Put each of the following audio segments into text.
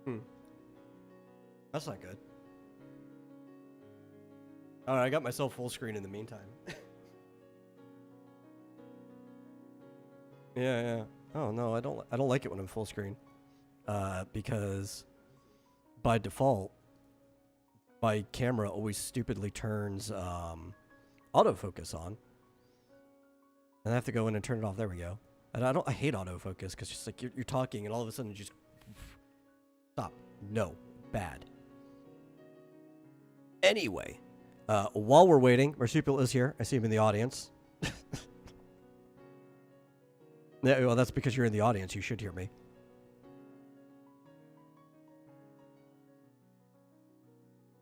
Hmm. That's not good. All right, I got myself full screen in the meantime. Yeah. Oh no, I don't like it when I'm full screen. Because by default, my camera always stupidly turns autofocus on, and I have to go in and turn it off. There we go. And I hate autofocus because just like you're talking and all of a sudden you just stop. No, bad. Anyway, while we're waiting, Marsupial is here. I see him in the audience. Yeah, well, that's because you're in the audience. You should hear me.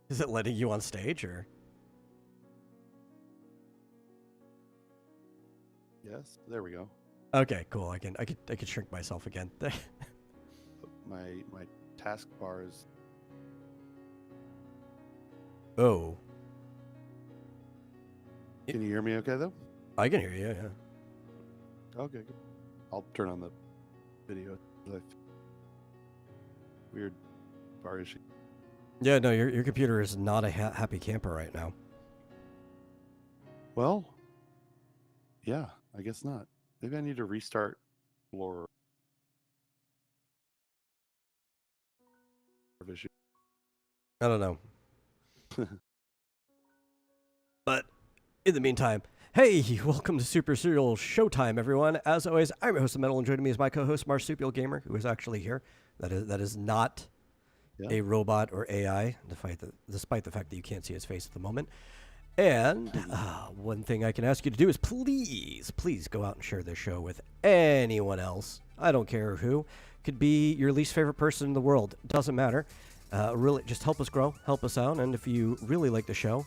Is it letting you on stage or? Yes, there we go. Okay, cool. I can shrink myself again. My taskbar is. Oh. Can you hear me okay though? I can hear you. Yeah. Okay, good. I'll turn on the video. Weird bar issue. Yeah, no, your computer is not a happy camper right now. Well, yeah, I guess not. Maybe I need to restart Explorer. I don't know. But in the meantime, hey, welcome to Super Serial Showtime, everyone. As always, I'm your host, Metal, and joining me is my co-host, Marsupial Gamer, who is actually here. That is not a robot or AI, despite the fact that you can't see his face at the moment. And one thing I can ask you to do is please go out and share this show with anyone else. I don't care who. Could be your least favorite person in the world. Doesn't matter. Really, just help us grow, help us out. And if you really like the show,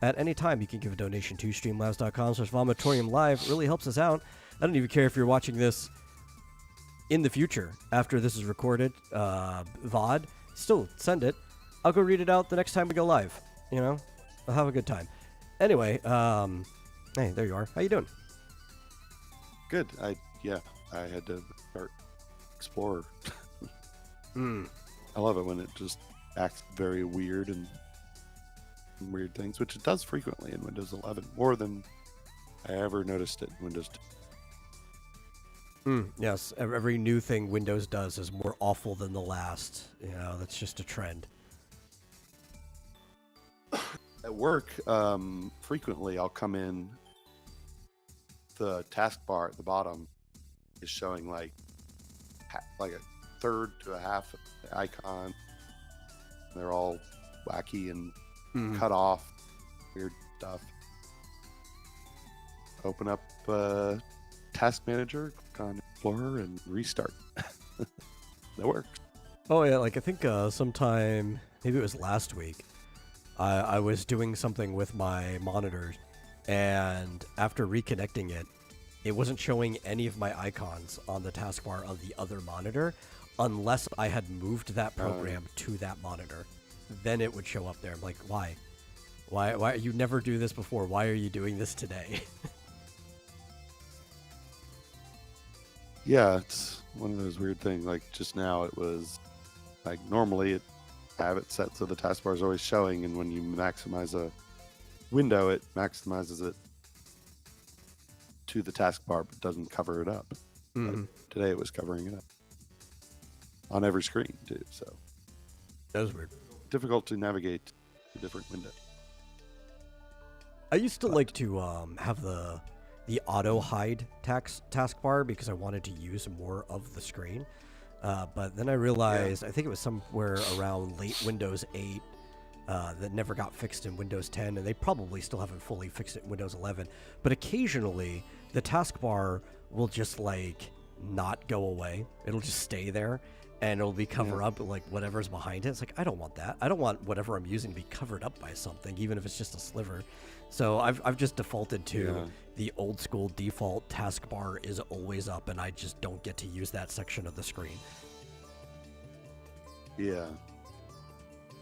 at any time you can give a donation to streamlabs.com/vomitorium live. It really helps us out. I don't even care if you're watching this in the future after this is recorded, VOD. Still, send it. I'll go read it out the next time we go live. You know, I'll have a good time. Anyway, hey, there you are. How you doing? Good. I had to start Explorer. I love it when it just acts very weird and weird things, which it does frequently in Windows 11, more than I ever noticed it in Windows 2. Yes, every new thing Windows does is more awful than the last. You know, that's just a trend. At work, frequently I'll come in, the taskbar at the bottom is showing like a third to a half of the icon. They're all wacky and cut off, weird stuff. Open up Task Manager, click on Explorer, and restart. That works. Oh yeah, like I think sometime, maybe it was last week, I was doing something with my monitors, and after reconnecting it, it wasn't showing any of my icons on the taskbar of the other monitor, unless I had moved that program to that monitor. Then it would show up there. I'm like, why? Why you never do this before? Why are you doing this today? Yeah, it's one of those weird things. Like just now, it was like normally I have it set so the taskbar is always showing, and when you maximize a window, it maximizes it to the taskbar, but doesn't cover it up. But today, it was covering it up on every screen too. So that was weird. Difficult to navigate the different windows. I used to like to have the auto hide taskbar because I wanted to use more of the screen. But then I realized, I think it was somewhere around late Windows 8 that never got fixed in Windows 10, and they probably still haven't fully fixed it in Windows 11. But occasionally, the taskbar will just like not go away. It'll just stay there, and it'll be covered up like whatever's behind it. It's like, I don't want that. I don't want whatever I'm using to be covered up by something, even if it's just a sliver. So I've just defaulted to the old school default taskbar is always up, and I just don't get to use that section of the screen. Yeah.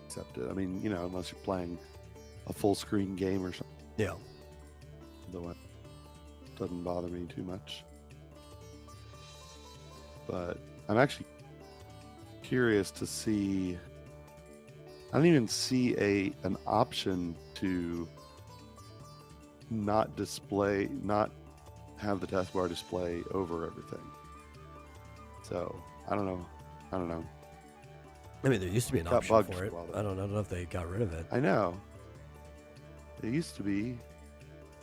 Except, I mean, unless you're playing a full screen game or something. Yeah. Though it doesn't bother me too much. But I'm actually curious to see. I don't even see an option to not have the taskbar display over everything. So I don't know. I mean, there used to be an Got option bugged for it. for a while, I don't know if they got rid of it. I know. It used to be,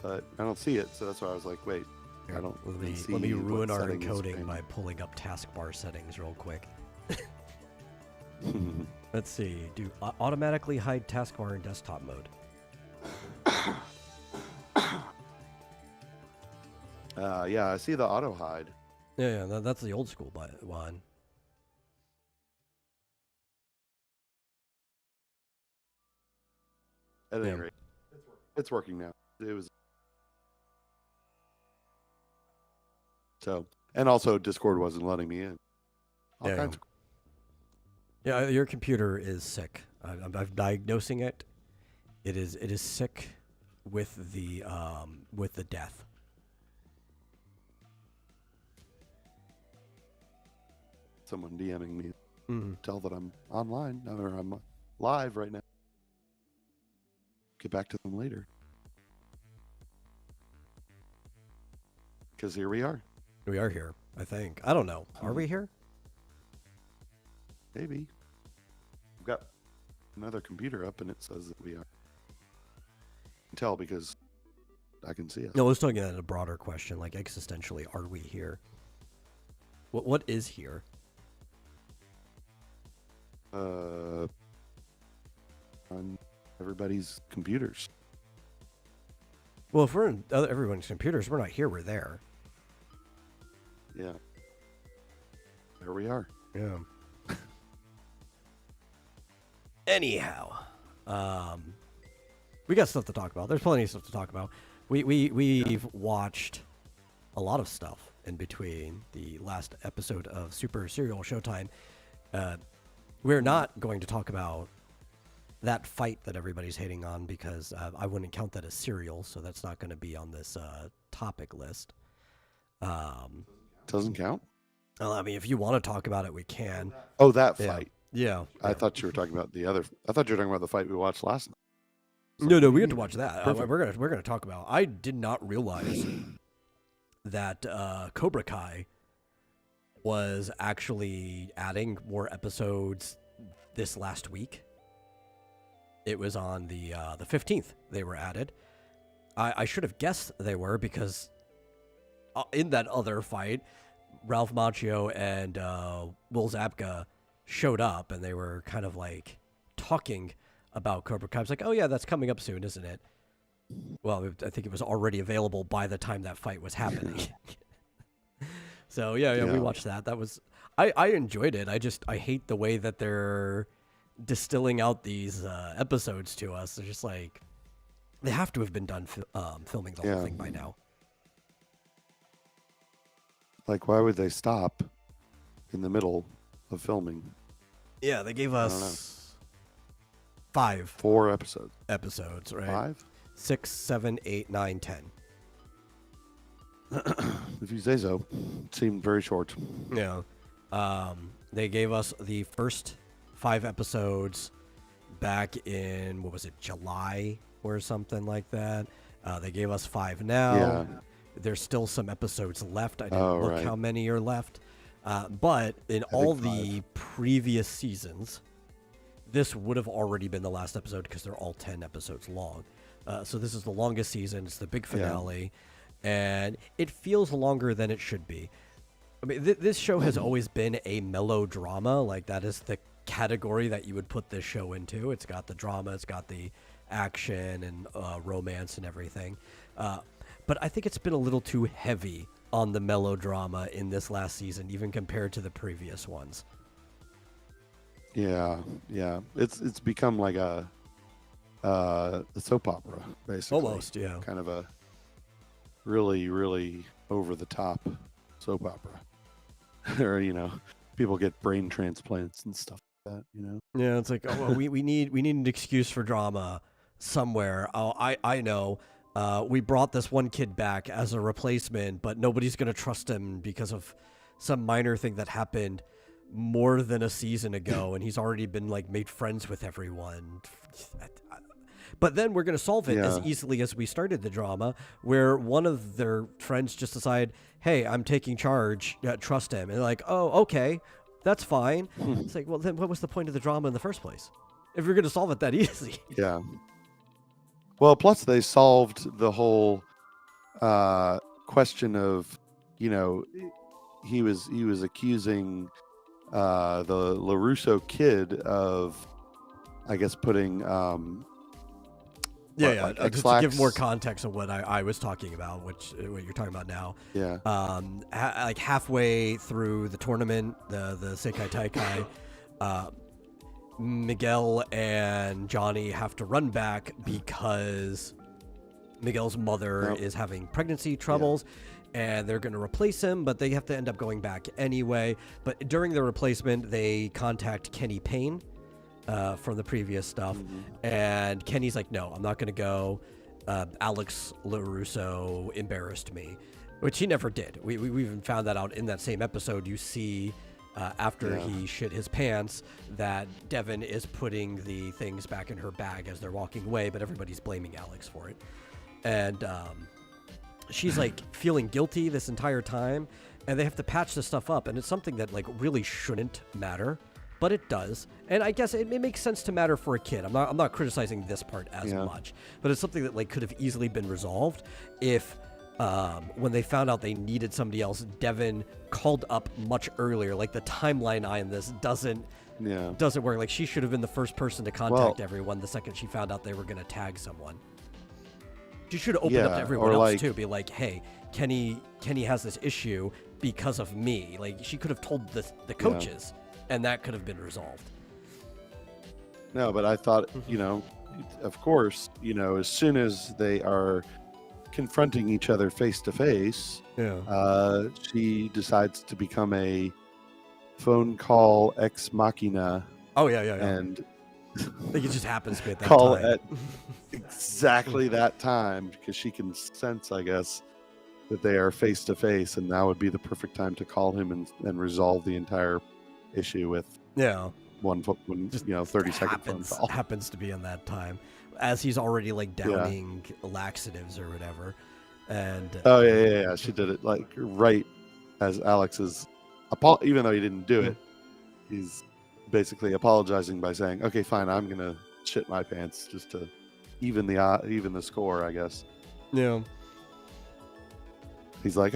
but I don't see it. So that's why I was like, wait, I don't see. Let me ruin what our setting is encoding pinned. by pulling up taskbar settings real quick. Let's see. Do automatically hide taskbar in desktop mode. Yeah, I see the auto hide. Yeah, that's the old school one. At any Yeah. rate, it's working now. It was so, and also Discord wasn't letting me in. All Yeah. kinds of Yeah, your computer is sick. I'm diagnosing it. It is sick with the death. someone DMing me. Mm-hmm. Tell that I'm online or I'm live right now. Get back to them later. Because here we are. We are here, I think. I don't know. Are we here? Maybe. I've got another computer up and it says that we are. I can tell because I can see it. No, I was talking about a broader question, like existentially, are we here? What is here? On everybody's computers. Well, if we're in everyone's computers, we're not here, we're there. Yeah. There we are. Yeah. Anyhow, we got stuff to talk about. There's plenty of stuff to talk about. We've watched a lot of stuff in between the last episode of Super Serial Showtime. We're not going to talk about that fight that everybody's hating on because I wouldn't count that as serial, so that's not going to be on this topic list. Doesn't count? Well, I mean, if you want to talk about it, we can. Oh, that Yeah. fight. Yeah. I thought you were talking about the other. I thought you were talking about the fight we watched last night. No, we get to watch that. Perfect. We're gonna talk about. I did not realize that Cobra Kai was actually adding more episodes this last week. It was on the 15th they were added. I should have guessed they were because in that other fight, Ralph Macchio and Will Zabka showed up and they were kind of like talking about Cobra Kai. I was like, oh yeah, that's coming up soon, isn't it? Well, I think it was already available by the time that fight was happening. So yeah, we watched that. That was I enjoyed it. I hate the way that they're distilling out these episodes to us. They're just like they have to have been done filming the whole thing by now. Like, why would they stop in the middle of filming? Yeah, they gave us 4 episodes. episodes, right? 5? 6, 7, 8, 9, 10. If you say so. It seemed very short. Yeah. They gave us the first 5 episodes back in, what was it, July or something like that. They gave us 5 now. Yeah. There's still some episodes left. I didn't look right. how many are left. But in all the previous seasons, this would have already been the last episode because they're all 10 episodes long. So this is the longest season. It's the big finale. And it feels longer than it should be. I mean, this show has always been a melodrama. Like, that is the category that you would put this show into. It's got the drama. It's got the action and romance and everything. But I think it's been a little too heavy on the melodrama in this last season, even compared to the previous ones. Yeah. It's become like a soap opera, basically. Almost, yeah. Kind of a really, really over the top soap opera. Or, people get brain transplants and stuff like that, Yeah, it's like, oh, well, we need an excuse for drama somewhere. Oh, I know. We brought this one kid back as a replacement, but nobody's going to trust him because of some minor thing that happened more than a season ago, and he's already been like made friends with everyone. But then we're going to solve it as easily as we started the drama, where one of their friends just decide, hey, I'm taking charge, trust him. And they're like, oh, okay, that's fine. It's like, well, then what was the point of the drama in the first place? If you're going to solve it that easy. Yeah. Well, plus they solved the whole question of, you know, he was accusing the LaRusso kid of, I guess, putting Like just to give more context of what I was talking about, what you're talking about now. Yeah. Like halfway through the tournament, the Seikai Taikai, Miguel and Johnny have to run back because Miguel's mother is having pregnancy troubles. And they're going to replace him, but they have to end up going back anyway. But during the replacement, they contact Kenny Payne from the previous stuff. And Kenny's like, no, I'm not going to go. Alex LaRusso embarrassed me, which he never did. We even found that out in that same episode. You see after he shit his pants that Devin is putting the things back in her bag as they're walking away, but everybody's blaming Alex for it. And she's like feeling guilty this entire time, and they have to patch this stuff up, and it's something that like really shouldn't matter, but it does. And I guess it makes sense to matter for a kid. I'm not criticizing this part as much, but it's something that like could have easily been resolved if when they found out they needed somebody else, Devin called up much earlier. Like the timeline on this doesn't work. Like she should have been the first person to contact everyone the second she found out they were going to tag someone. She should have opened up to everyone else too. Be like, hey, Kenny has this issue because of me. Like she could have told the coaches, and that could have been resolved. No, but I thought, you know, of course, you know, as soon as they are confronting each other face to face, she decides to become a phone call ex machina. Oh yeah. And I think it just happens to be at that call time. at exactly that time because she can sense, I guess, that they are face to face, and now would be the perfect time to call him and resolve the entire issue with one 30-second phone call. Happens to be in that time, as he's already like downing laxatives or whatever. And she did it like right as Alex is even though he didn't do it, he's basically apologizing by saying, okay, fine, I'm gonna shit my pants just to even the score, I guess. He's like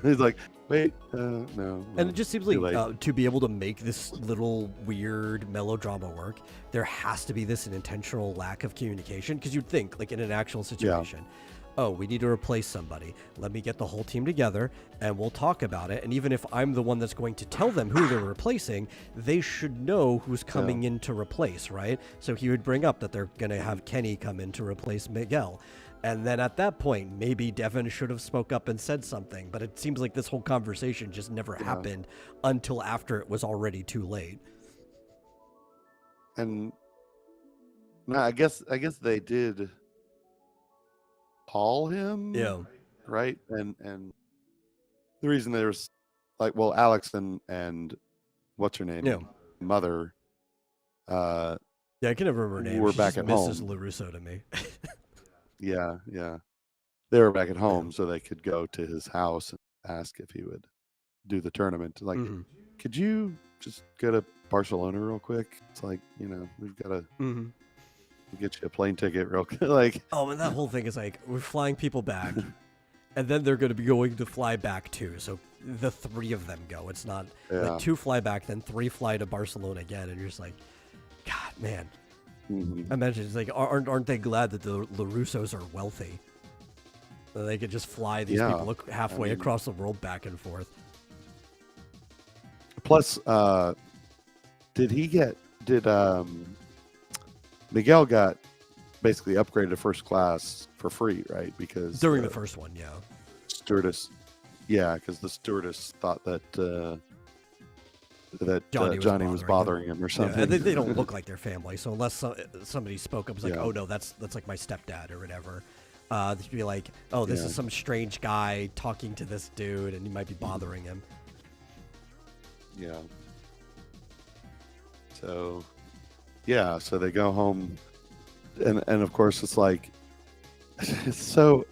he's like, wait, no. And it just seems like to be able to make this little weird melodrama work, there has to be an intentional lack of communication. Because you'd think, like in an actual situation, oh, we need to replace somebody. Let me get the whole team together and we'll talk about it. And even if I'm the one that's going to tell them who they're replacing, they should know who's coming in to replace, right? So he would bring up that they're going to have Kenny come in to replace Miguel. And then at that point, maybe Devin should have spoke up and said something. But it seems like this whole conversation just never happened until after it was already too late. And no, I guess they did call him. Right? And the reason there's like, well, Alex and what's her name? Mother. I can never remember her name. We're She's back at Mrs. home. LaRusso to me. Yeah. They were back at home, so they could go to his house and ask if he would do the tournament. Like, could you just go to Barcelona real quick? It's like, you know, we've got to get you a plane ticket real quick. Like, oh, and that whole thing is like, we're flying people back, and then they're going to be going to fly back too. So the three of them go. It's not like two fly back, then three fly to Barcelona again, and you're just like, God, man. I imagine it's like, aren't they glad that the LaRussos are wealthy? So they could just fly these people halfway across the world back and forth. Plus, did Miguel got basically upgraded to first class for free, right? Because during the first one, stewardess, because the stewardess thought that Johnny was bothering him or something. And they don't look like their family, so unless somebody spoke up, it's like, oh no, that's like my stepdad or whatever. They'd be like, oh, this is some strange guy talking to this dude, and he might be bothering him. Yeah. So, yeah. So they go home, and of course it's like it's so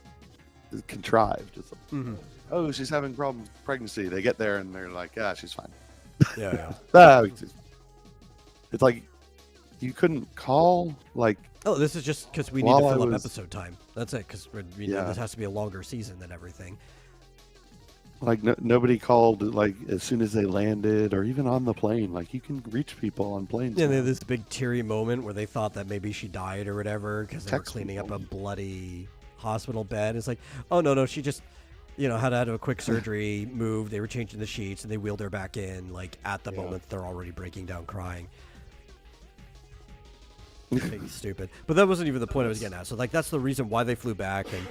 contrived. It's like, Mm-hmm. oh, she's having problems with pregnancy. They get there and they're like, yeah, she's fine. Yeah. It's like you couldn't call like Oh, this is just because we need to while I fill up was episode time. That's it, because yeah this has to be a longer season than everything. like nobody called like as soon as they landed or even on the plane. Like you can reach people on planes. Yeah, now. they had this big teary moment where they thought that maybe she died or whatever because they were Text cleaning up people. a bloody hospital bed. It's like, oh no, she just, had to have a quick surgery, moved. They were changing the sheets and they wheeled her back in. Like at the moment, they're already breaking down crying. Being stupid, but that wasn't even the point I was getting at. So like that's the reason why they flew back and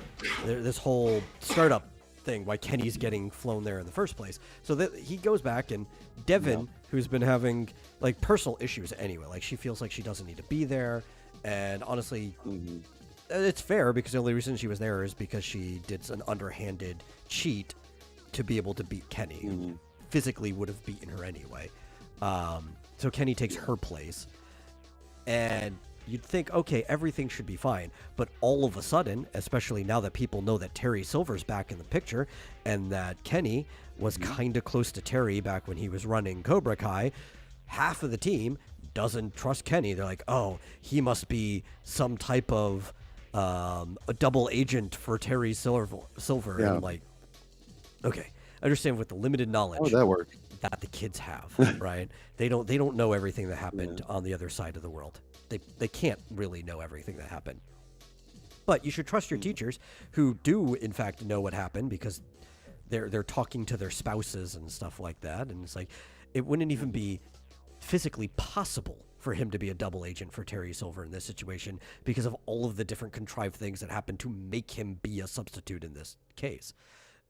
this whole startup thing, why Kenny's getting flown there in the first place. So that he goes back and Devin, who's been having like personal issues anyway, like she feels like she doesn't need to be there, and honestly, it's fair because the only reason she was there is because she did an underhanded cheat to be able to beat Kenny. Physically would have beaten her anyway. So Kenny takes her place. And you'd think, okay, everything should be fine. But all of a sudden, especially now that people know that Terry Silver's back in the picture and that Kenny was kind of close to Terry back when he was running Cobra Kai, half of the team doesn't trust Kenny. They're like, oh, he must be some type of a double agent for Terry Silver. Yeah. And I'm like, okay, I understand with the limited knowledge that worked. that the kids have, right? They don't know everything that happened on the other side of the world. They can't really know everything that happened. But you should trust your teachers who do in fact know what happened because they're talking to their spouses and stuff like that. And it's like it wouldn't even be physically possible for him to be a double agent for Terry Silver in this situation because of all of the different contrived things that happened to make him be a substitute in this case.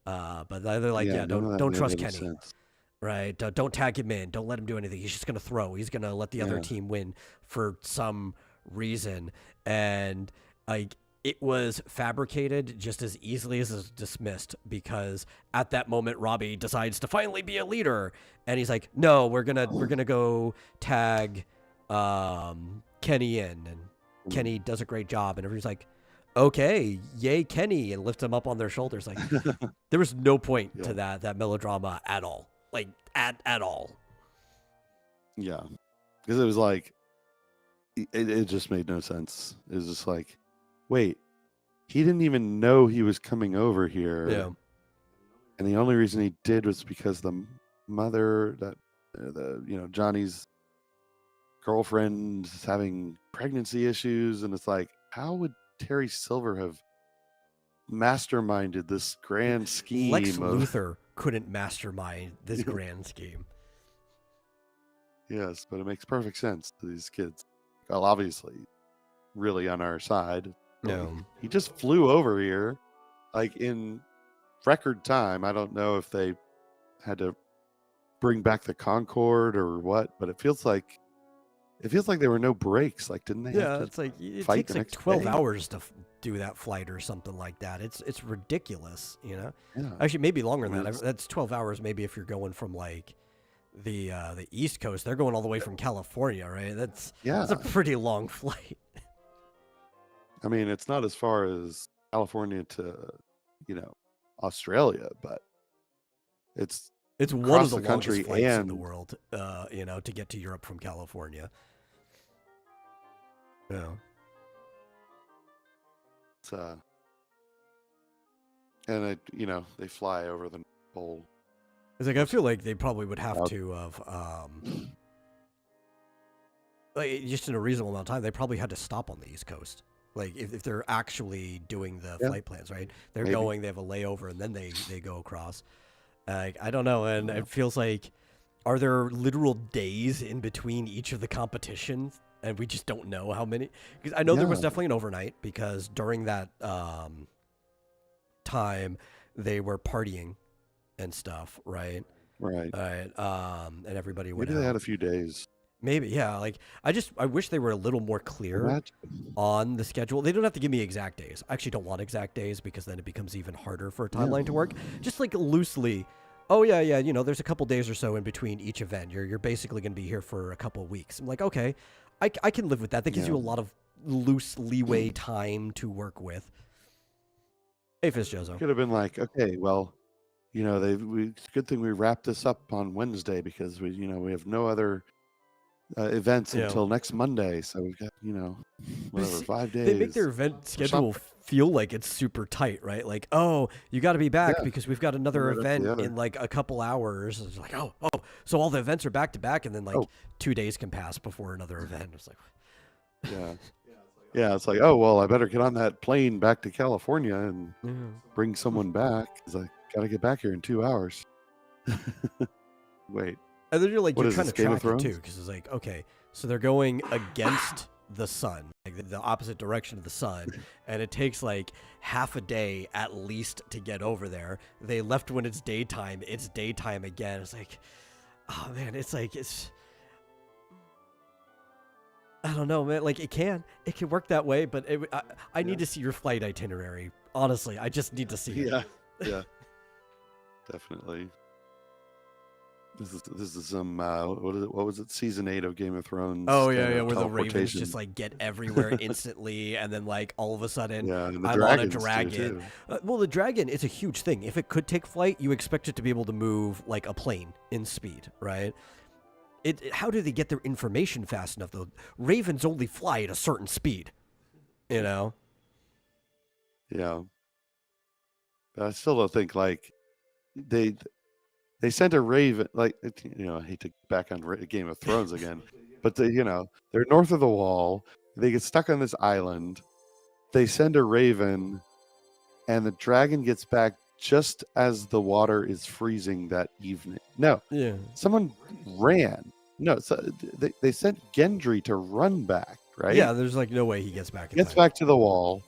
But they're like, don't trust Kenny. Sense. Right? Don't tag him in. Don't let him do anything. He's just going to throw. He's going to let the other team win for some reason. And like it was fabricated just as easily as it's dismissed because at that moment Robbie decides to finally be a leader and he's like, "No, we're going to go tag Kenny in." And Kenny does a great job and everybody's like, "Okay, yay Kenny," and lift him up on their shoulders. Like there was no point to that melodrama at all. Like at all. Yeah, because it was like it just made no sense. It was just like, wait, he didn't even know he was coming over here. Yeah, and the only reason he did was because the mother that Johnny's girlfriend is having pregnancy issues, and it's like, how would Terry Silver have masterminded this grand scheme? Lex Luthor couldn't mastermind this grand scheme. Yes, but it makes perfect sense to these kids. Well, obviously, really on our side. No, he just flew over here, like in record time. I don't know if they had to bring back the Concorde or what, but it feels like there were no breaks. Like, didn't they? Yeah, have to it's like it fight takes the like next 12 day? hours to do that flight or something like that. It's ridiculous, Yeah. Actually, maybe longer than that. That's 12 hours. Maybe if you're going from like the East Coast, they're going all the way from California, right? That's a pretty long flight. I mean, it's not as far as California to, Australia, but it's one of the the country longest flights in and the world, to get to Europe from California. Yeah. It's and they fly over the whole. It's like I feel like they probably would have to have like just in a reasonable amount of time. They probably had to stop on the East Coast. Like if they're actually doing the flight plans, right? They're going, they have a layover, and then they go across. I don't know, and it feels like, are there literal days in between each of the competitions? And we just don't know how many. Because I know there was definitely an overnight, because during that time, they were partying and stuff, right? Right. And everybody went Maybe they out. had a few days. Maybe, yeah. Like I wish they were a little more clear on the schedule. They don't have to give me exact days. I actually don't want exact days because then it becomes even harder for a timeline to work. Just like loosely, oh yeah, yeah, there's a couple days or so in between each event. You're basically going to be here for a couple of weeks. I'm like, okay, I can live with that. That gives you a lot of loose leeway time to work with. Hey, Fizz-Jozo. Could have been like, okay, well, it's a good thing we wrapped this up on Wednesday because we have no other events until next Monday. So we've got, whatever, 5 days. They make their event schedule feel like it's super tight, right? Like, oh, you got to be back because we've got another event in like a couple hours. It's like, oh, so all the events are back to back, and then like 2 days can pass before another event. It's like, yeah, it's like, oh well, I better get on that plane back to California and bring someone back because I got to get back here in 2 hours. Wait. And then you're trying to track it too, Thrones? because it's like, okay, so they're going against the sun, like the opposite direction of the sun, and it takes like half a day at least to get over there. They left when it's daytime again. It's like, oh man, it's I don't know, man. Like it can work that way, but I need to see your flight itinerary. Honestly, I just need to see it. Yeah, definitely. This is some what was it? Season 8 of Game of Thrones. Oh yeah, where the ravens just like get everywhere instantly, and then like all of a sudden, and I'm on a dragon. Well, the dragon is a huge thing. If it could take flight, you expect it to be able to move like a plane in speed, right? How do they get their information fast enough though? Ravens only fly at a certain speed, Yeah. But I still don't think like they sent a raven, like, I hate to get back on Game of Thrones again, but they're north of the wall. They get stuck on this island. They send a raven, and the dragon gets back just as the water is freezing that evening. No, someone ran. No, so they sent Gendry to run back, right? Yeah, there's like no way he gets back. He gets back to the wall.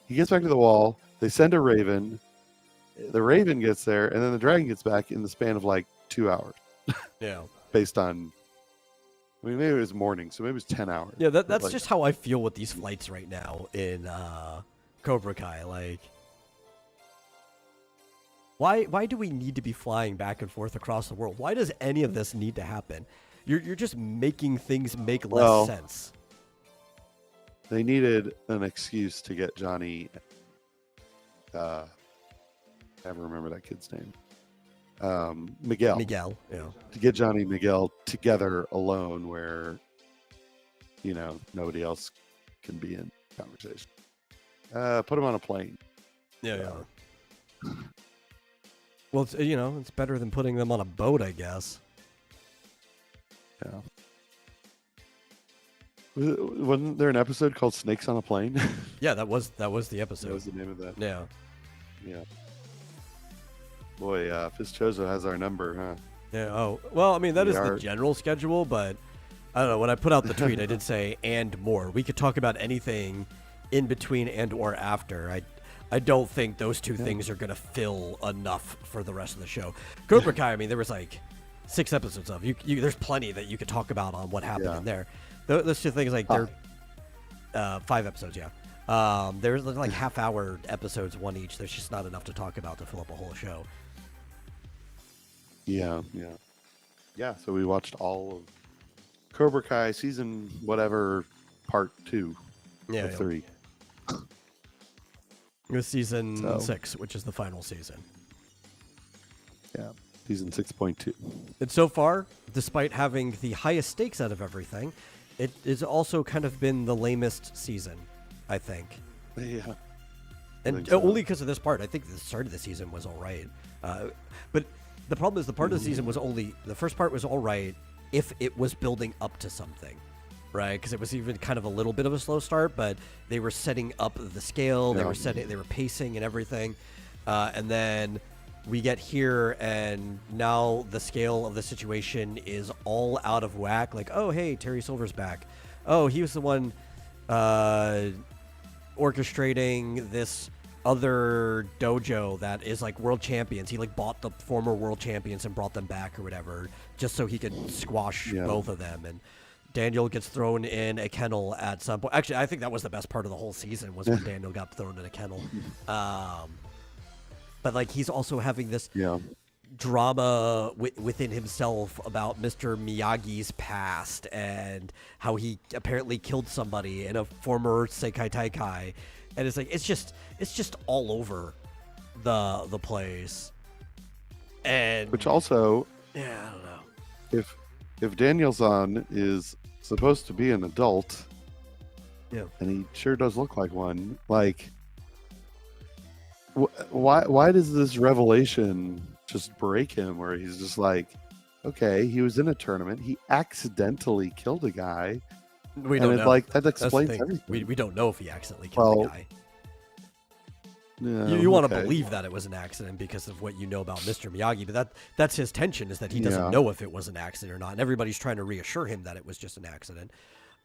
They send a raven. The raven gets there, and then the dragon gets back in the span of like 2 hours. Yeah. Based on, maybe it was morning, so maybe it was 10 hours. Yeah, that's just how I feel with these flights right now in Cobra Kai. Like, why do we need to be flying back and forth across the world? Why does any of this need to happen? You're just making things make less sense. They needed an excuse to get Johnny. I never remember that kid's name. Miguel. Miguel, yeah. To get Johnny and Miguel together alone where, nobody else can be in conversation. Put him on a plane. Yeah. Well, it's better than putting them on a boat, I guess. Yeah. Wasn't there an episode called Snakes on a Plane? Yeah, that was the episode. That was the name of that. Yeah. Boy, Fizz-Jozo has our number, huh? Yeah. Oh, well, I mean, that is the general schedule, but I don't know. When I put out the tweet, I did say and more. We could talk about anything in between and or after. I don't think those two things are going to fill enough for the rest of the show. Cobra Kai, I mean, there was like 6 episodes of. There's plenty that you could talk about on what happened in there. Those two things, like, they're 5 episodes, there's like half-hour episodes, one each. There's just not enough to talk about to fill up a whole show. Yeah. So we watched all of Cobra Kai season whatever part 2 of 3. It was season 6, which is the final season. Yeah, season 6.2. And so far, despite having the highest stakes out of everything, it has also kind of been the lamest season, I think. Yeah. And only because of this part. I think the start of the season was all right. But the problem is the part of the season was the first part was all right if it was building up to something, right? Because it was even kind of a little bit of a slow start, but they were setting up the scale, they were pacing and everything. And then we get here, and now the scale of the situation is all out of whack. Like, oh, hey, Terry Silver's back. Oh, he was the one orchestrating this other dojo that is like world champions. He like bought the former world champions and brought them back or whatever, just so he could squash both of them. And Daniel gets thrown in a kennel at some point. Actually, I think that was the best part of the whole season was when Daniel got thrown in a kennel. But like he's also having this drama within himself about Mr. Miyagi's past and how he apparently killed somebody in a former Sekai Taikai, and it's like it's just all over the place. And Which also, yeah, I don't know. if Danielson is supposed to be an adult, Yeah. and he sure does look like one, like why does this revelation just break him? Where he's just like, okay, he was in a tournament, he accidentally killed a guy. We don't know. Like that explains everything. We don't know if he accidentally killed the guy. No, You want to believe that it was an accident because of what you know about Mr. Miyagi, but that's his tension, is that he doesn't know if it was an accident or not, and everybody's trying to reassure him that it was just an accident.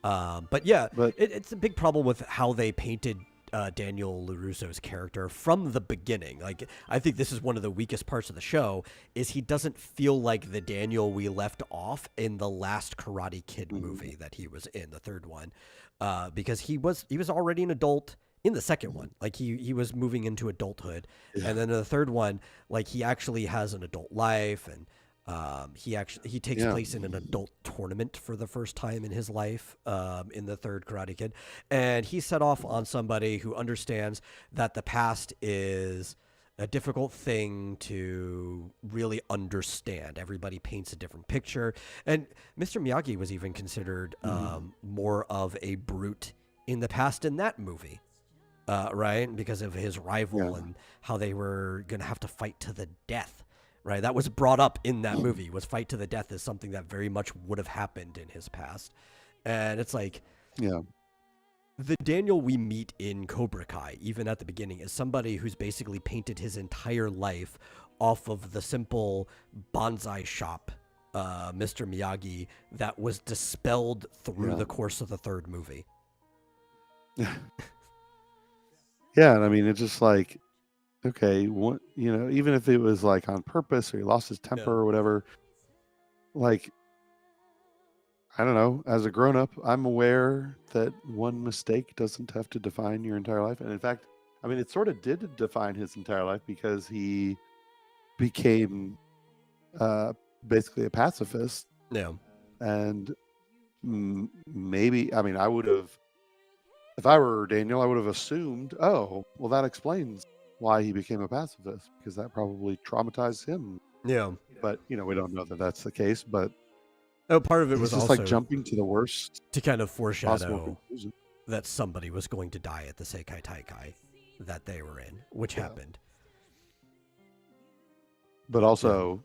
But it's a big problem with how they painted Daniel LaRusso's character from the beginning. Like, I think this is one of the weakest parts of the show, is he doesn't feel like the Daniel we left off in the last Karate Kid movie that he was in, the third one, because he was already an adult in the second one. Like, he was moving into adulthood, and then in the third one, like, he actually has an adult life, and he takes place in an adult tournament for the first time in his life, in the third Karate Kid, and he set off on somebody who understands that the past is a difficult thing to really understand. Everybody paints a different picture, and Mr. Miyagi was even considered more of a brute in the past in that movie. Right, because of his rival and how they were going to have to fight to the death. Right, that was brought up in that movie. Was fight to the death is something that very much would have happened in his past, and it's like, the Daniel we meet in Cobra Kai, even at the beginning, is somebody who's basically painted his entire life off of the simple bonsai shop, Mr. Miyagi, that was dispelled through the course of the third movie. Yeah, and I mean, it's just like, okay, what, even if it was like on purpose or he lost his temper or whatever, like, I don't know. As a grown-up, I'm aware that one mistake doesn't have to define your entire life. And in fact, I mean, it sort of did define his entire life, because he became basically a pacifist. Yeah. And maybe, I mean, I would have, if I were Daniel, I would have assumed, oh, well, that explains why he became a pacifist, because that probably traumatized him. Yeah. But, we don't know that that's the case. But part of it was just also like jumping to the worst to kind of foreshadow conclusion. that somebody was going to die at the Sekai Taikai that they were in, which happened. But also,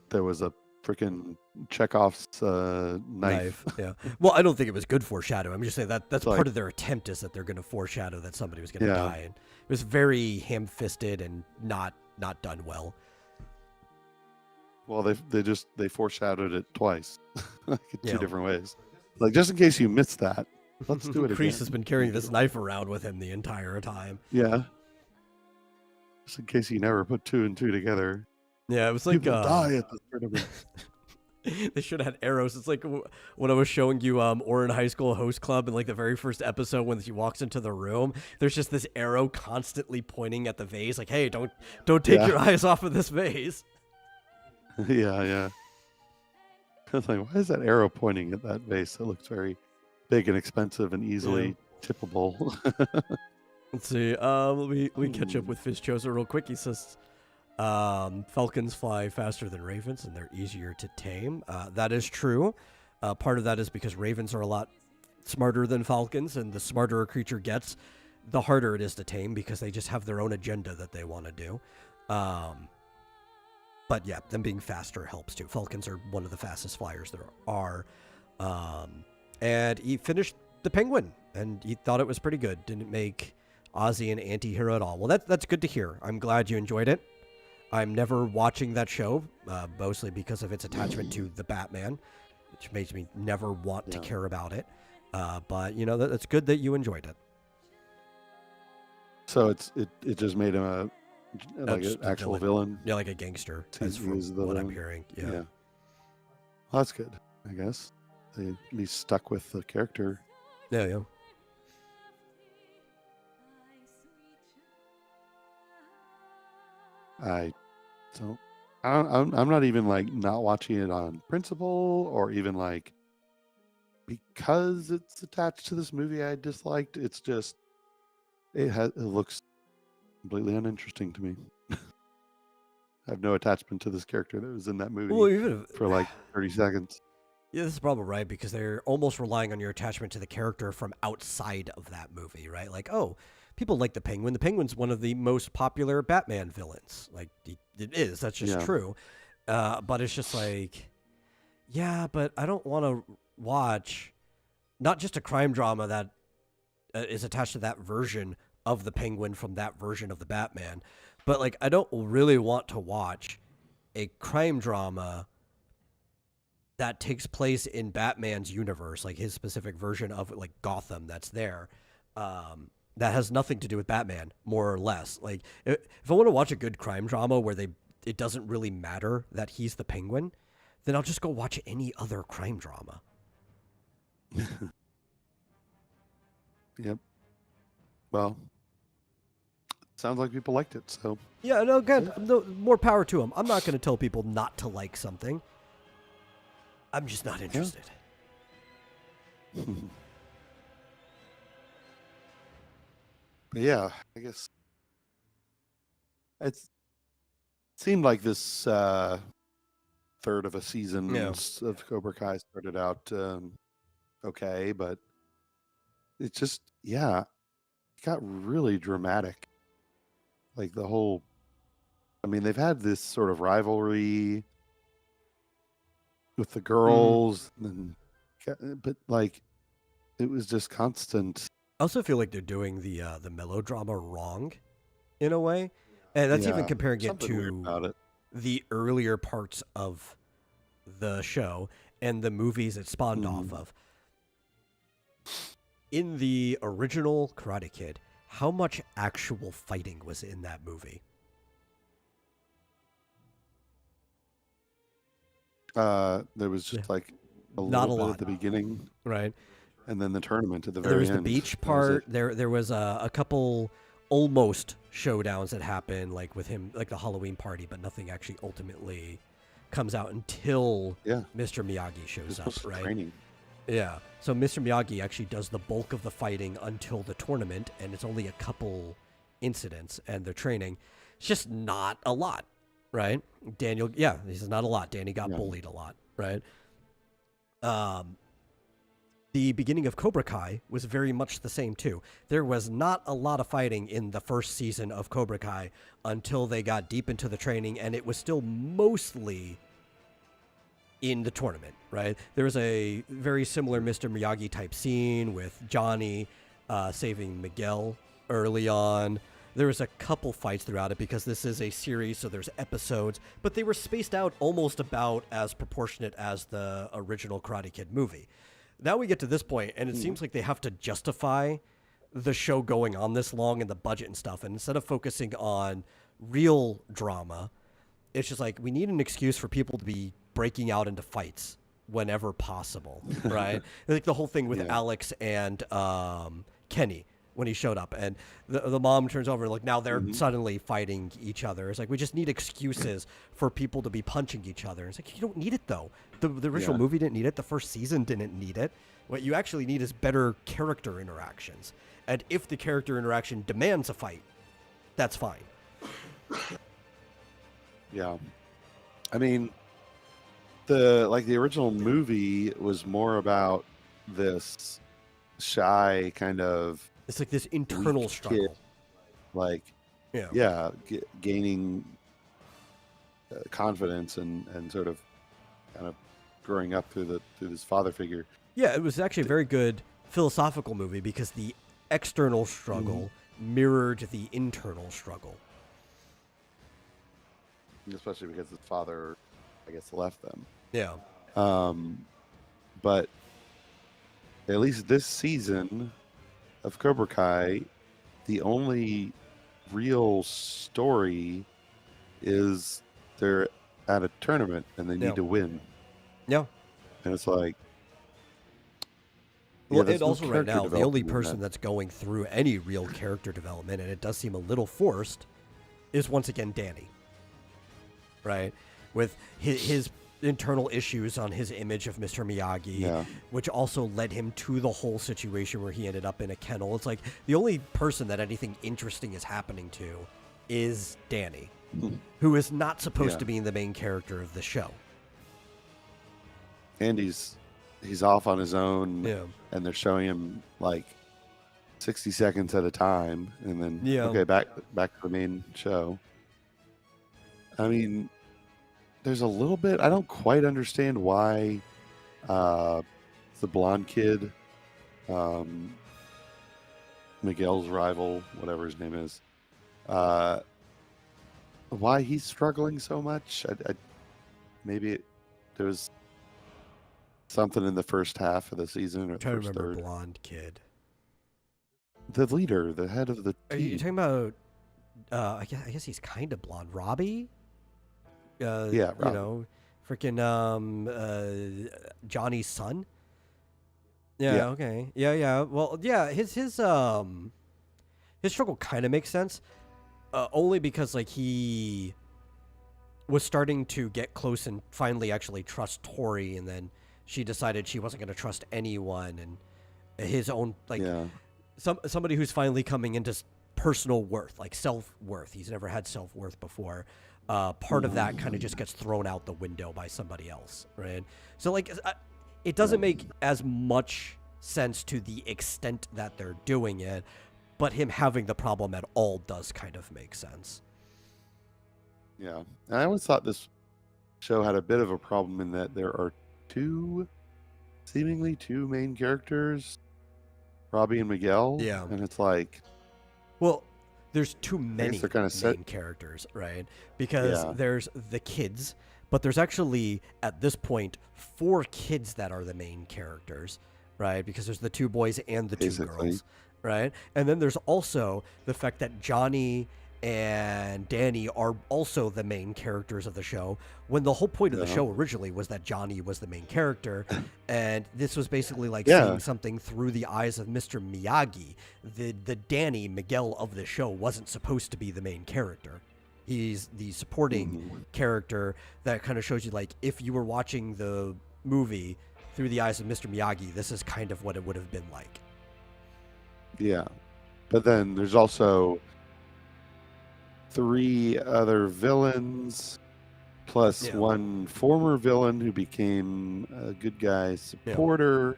there was a freaking Chekhov's knife. Yeah. Well, I don't think it was good foreshadowing. I'm just saying that's like, part of their attempt, is that they're going to foreshadow that somebody was going to die. And it was very ham-fisted and not done well. Well, they foreshadowed it twice, like in two different ways. Like, just in case you missed that, let's do it again. Kreese has been carrying this knife around with him the entire time. Yeah. Just in case you never put two and two together. Yeah, it was like people die at the tournament. They should have had arrows. It's like when I was showing you Orin High School Host Club, in like the very first episode, when she walks into the room, there's just this arrow constantly pointing at the vase, like, hey, don't take your eyes off of this vase. Yeah. I was like, why is that arrow pointing at that vase? It looks very big and expensive and easily tippable. Let's see. Let me catch up with Fish Choser real quick. He says, falcons fly faster than ravens, and they're easier to tame. That is true. Part of that is because ravens are a lot smarter than falcons, and the smarter a creature gets, the harder it is to tame, because they just have their own agenda that they want to do. But yeah, them being faster helps too. Falcons are one of the fastest flyers there are. And he finished the Penguin, and he thought it was pretty good. Didn't make Ozzy an anti-hero at all. Well, that's good to hear. I'm glad you enjoyed it. I'm never watching that show, mostly because of its attachment to the Batman, which makes me never want to care about it. But, that's good that you enjoyed it. So it just made him an actual villain. Yeah, like a gangster, as from what I'm hearing. Yeah. Well, that's good, I guess. They at least stuck with the character. Yeah. I don't I'm not even like not watching it on principle or even like because it's attached to this movie I disliked. It's just it looks completely uninteresting to me. I have no attachment to this character that was in that movie Well, even if, for like 30 seconds. yeah, this is probably right because they're almost relying on your attachment to the character from outside of that movie, right? Like, oh, people like the Penguin. The Penguin's one of the most popular Batman villains. Like, it is. That's just Yeah. true. But it's just like, yeah, but I don't want to watch not just a crime drama that is attached to that version of the Penguin from that version of the Batman, but like, I don't really want to watch a crime drama that takes place in Batman's universe, like his specific version of like Gotham that's there. That has nothing to do with Batman, more or less. Like if I want to watch a good crime drama where it doesn't really matter that he's the Penguin, then I'll just go watch any other crime drama. Yep. Well, sounds like people liked it. So Yeah, no, again, no, more power to them. I'm not going to tell people not to like something. I'm just not interested. but yeah, I guess it seemed like this third of a season of Cobra Kai started out okay, but it just it got really dramatic. Like the whole, I mean, they've had this sort of rivalry with the girls, but like it was just constant. I also feel like they're doing the melodrama wrong, in a way, and that's even comparing it to the earlier parts of the show and the movies it spawned off of. In the original Karate Kid, how much actual fighting was in that movie? There was just like not a little bit lot at the beginning, right? And then the tournament at the very end. There was end. the beach part. There was a couple almost showdowns that happened, like with him, like the Halloween party, but nothing actually ultimately comes out until Mr. Miyagi shows up, right? Training. Yeah. So Mr. Miyagi actually does the bulk of the fighting until the tournament, and it's only a couple incidents and the training. It's just not a lot, right? Daniel, he says not a lot. Danny got bullied a lot, right? The beginning of Cobra Kai was very much the same too. There was not a lot of fighting in the first season of Cobra Kai until they got deep into the training, and it was still mostly in the tournament, right? There was a very similar Mr. Miyagi type scene with Johnny saving Miguel early on. There was a couple fights throughout it because this is a series, so there's episodes, but they were spaced out almost about as proportionate as the original Karate Kid movie. Now we get to this point, and it seems like they have to justify the show going on this long and the budget and stuff, and instead of focusing on real drama, it's just like we need an excuse for people to be breaking out into fights whenever possible, right? Like the whole thing with Alex and Kenny when he showed up, and the mom turns over, like now they're suddenly fighting each other. It's like we just need excuses for people to be punching each other. It's like you don't need it though. The original movie didn't need it. The first season didn't need it. What you actually need is better character interactions. And if the character interaction demands a fight, that's fine. Yeah. I mean, the original movie was more about this shy kind of, it's like this internal struggle, kid, like gaining confidence and sort of kind of growing up through this father figure. Yeah, it was actually a very good philosophical movie because the external struggle mirrored the internal struggle. Especially because his father, I guess, left them. Yeah. But at least this season of Cobra Kai, the only real story is they're at a tournament and they need to win. Yeah. And it's like, well, and also right now, the only person that's going through any real character development, and it does seem a little forced, is once again Danny. Right? with his internal issues on his image of Mr. Miyagi, Yeah. which also led him to the whole situation where he ended up in a kennel. It's like the only person that anything interesting is happening to is Danny, who is not supposed Yeah. to be the main character of the show. And he's off on his own, Yeah. and they're showing him like 60 seconds at a time, and then Yeah. okay, back to the main show. I mean, there's a little bit. I don't quite understand why the blonde kid, Miguel's rival, whatever his name is, why he's struggling so much. Maybe there was something in the first half of the season or I'm the trying to first remember third. blonde kid. The leader, the head of the Are you team. talking about? I guess he's kind of blonde. Robbie. Yeah, You Robbie. know, freaking Johnny's son. Yeah. Yeah. Okay. Yeah. Well, yeah. His struggle kind of makes sense, only because like he was starting to get close and finally actually trust Tori, and then she decided she wasn't going to trust anyone, and his own like Yeah. somebody who's finally coming into personal worth, like self-worth. He's never had self-worth before. Part of that kind of just gets thrown out the window by somebody else, right? So like it doesn't make as much sense to the extent that they're doing it, but him having the problem at all does kind of make sense. Yeah. And I always thought this show had a bit of a problem in that there are seemingly two main characters, Robbie and Miguel. Yeah. And it's like, Well, there's too many they're kinda main set- characters, right? Because Yeah. there's the kids, but there's actually, at this point, 4 kids that are the main characters, right? Because there's the 2 boys and the 2 Basically. girls, right? And then there's also the fact that Johnny and Danny are also the main characters of the show, when the whole point of the Yeah. show originally was that Johnny was the main character, and this was basically like Yeah. seeing something through the eyes of Mr. Miyagi. The Danny Miguel of the show wasn't supposed to be the main character. He's the supporting character that kind of shows you, like, if you were watching the movie through the eyes of Mr. Miyagi, this is kind of what it would have been like. Yeah. But then there's also 3 other villains plus Yeah. one former villain who became a good guy supporter.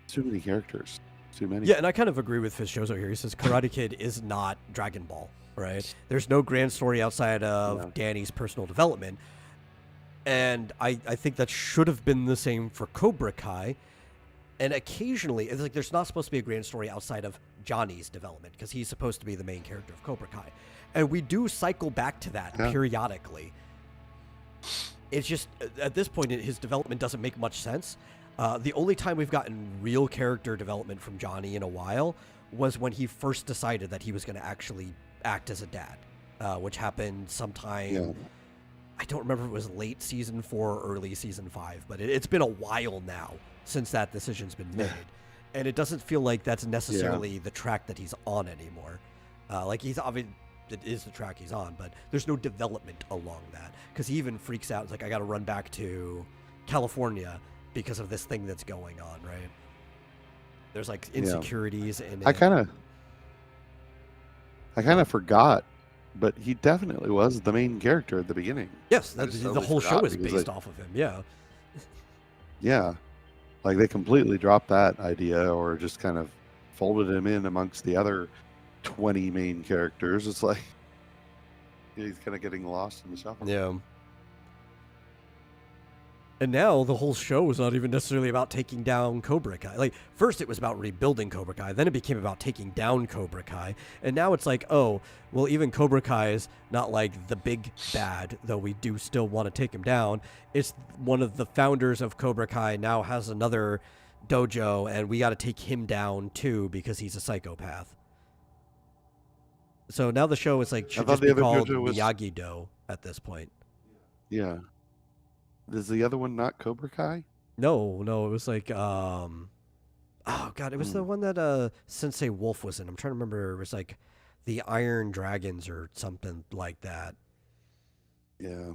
Too many characters. Too many. Yeah, and I kind of agree with Fischozo here. He says Karate Kid is not Dragon Ball, right? There's no grand story outside of Yeah. Danny's personal development. And I think that should have been the same for Cobra Kai. And occasionally, it's like there's not supposed to be a grand story outside of Johnny's development, because he's supposed to be the main character of Cobra Kai. And we do cycle back to that periodically. It's just, at this point, his development doesn't make much sense. The only time we've gotten real character development from Johnny in a while was when he first decided that he was going to actually act as a dad, which happened sometime. Yeah. I don't remember if it was late season 4 or early season 5, but it's been a while now since that decision's been made. And it doesn't feel like that's necessarily the track that he's on anymore. Like, he's obviously, it is the track he's on, but there's no development along that. Because he even freaks out. It's like, I got to run back to California because of this thing that's going on, right? There's like insecurities in it. I kind of forgot, but he definitely was the main character at the beginning. Yes, I just the totally whole show forgot is because, based like, off of him, yeah. Yeah. Like, they completely dropped that idea or just kind of folded him in amongst the other 20 main characters. It's like he's kind of getting lost in the shuffle. Yeah. And now the whole show is not even necessarily about taking down Cobra Kai. Like, first it was about rebuilding Cobra Kai, then it became about taking down Cobra Kai, and now it's like, oh, well, even Cobra Kai is not like the big bad, though we do still want to take him down. It's one of the founders of Cobra Kai now has another dojo, and we got to take him down too because he's a psychopath. So now the show is like should thought just the be other called dojo was- Miyagi-Do at this point. Yeah. Is the other one not Cobra Kai? No, it was like oh god, it was the one that Sensei Wolf was in. I'm trying to remember. It was like the Iron Dragons or something like that. Yeah.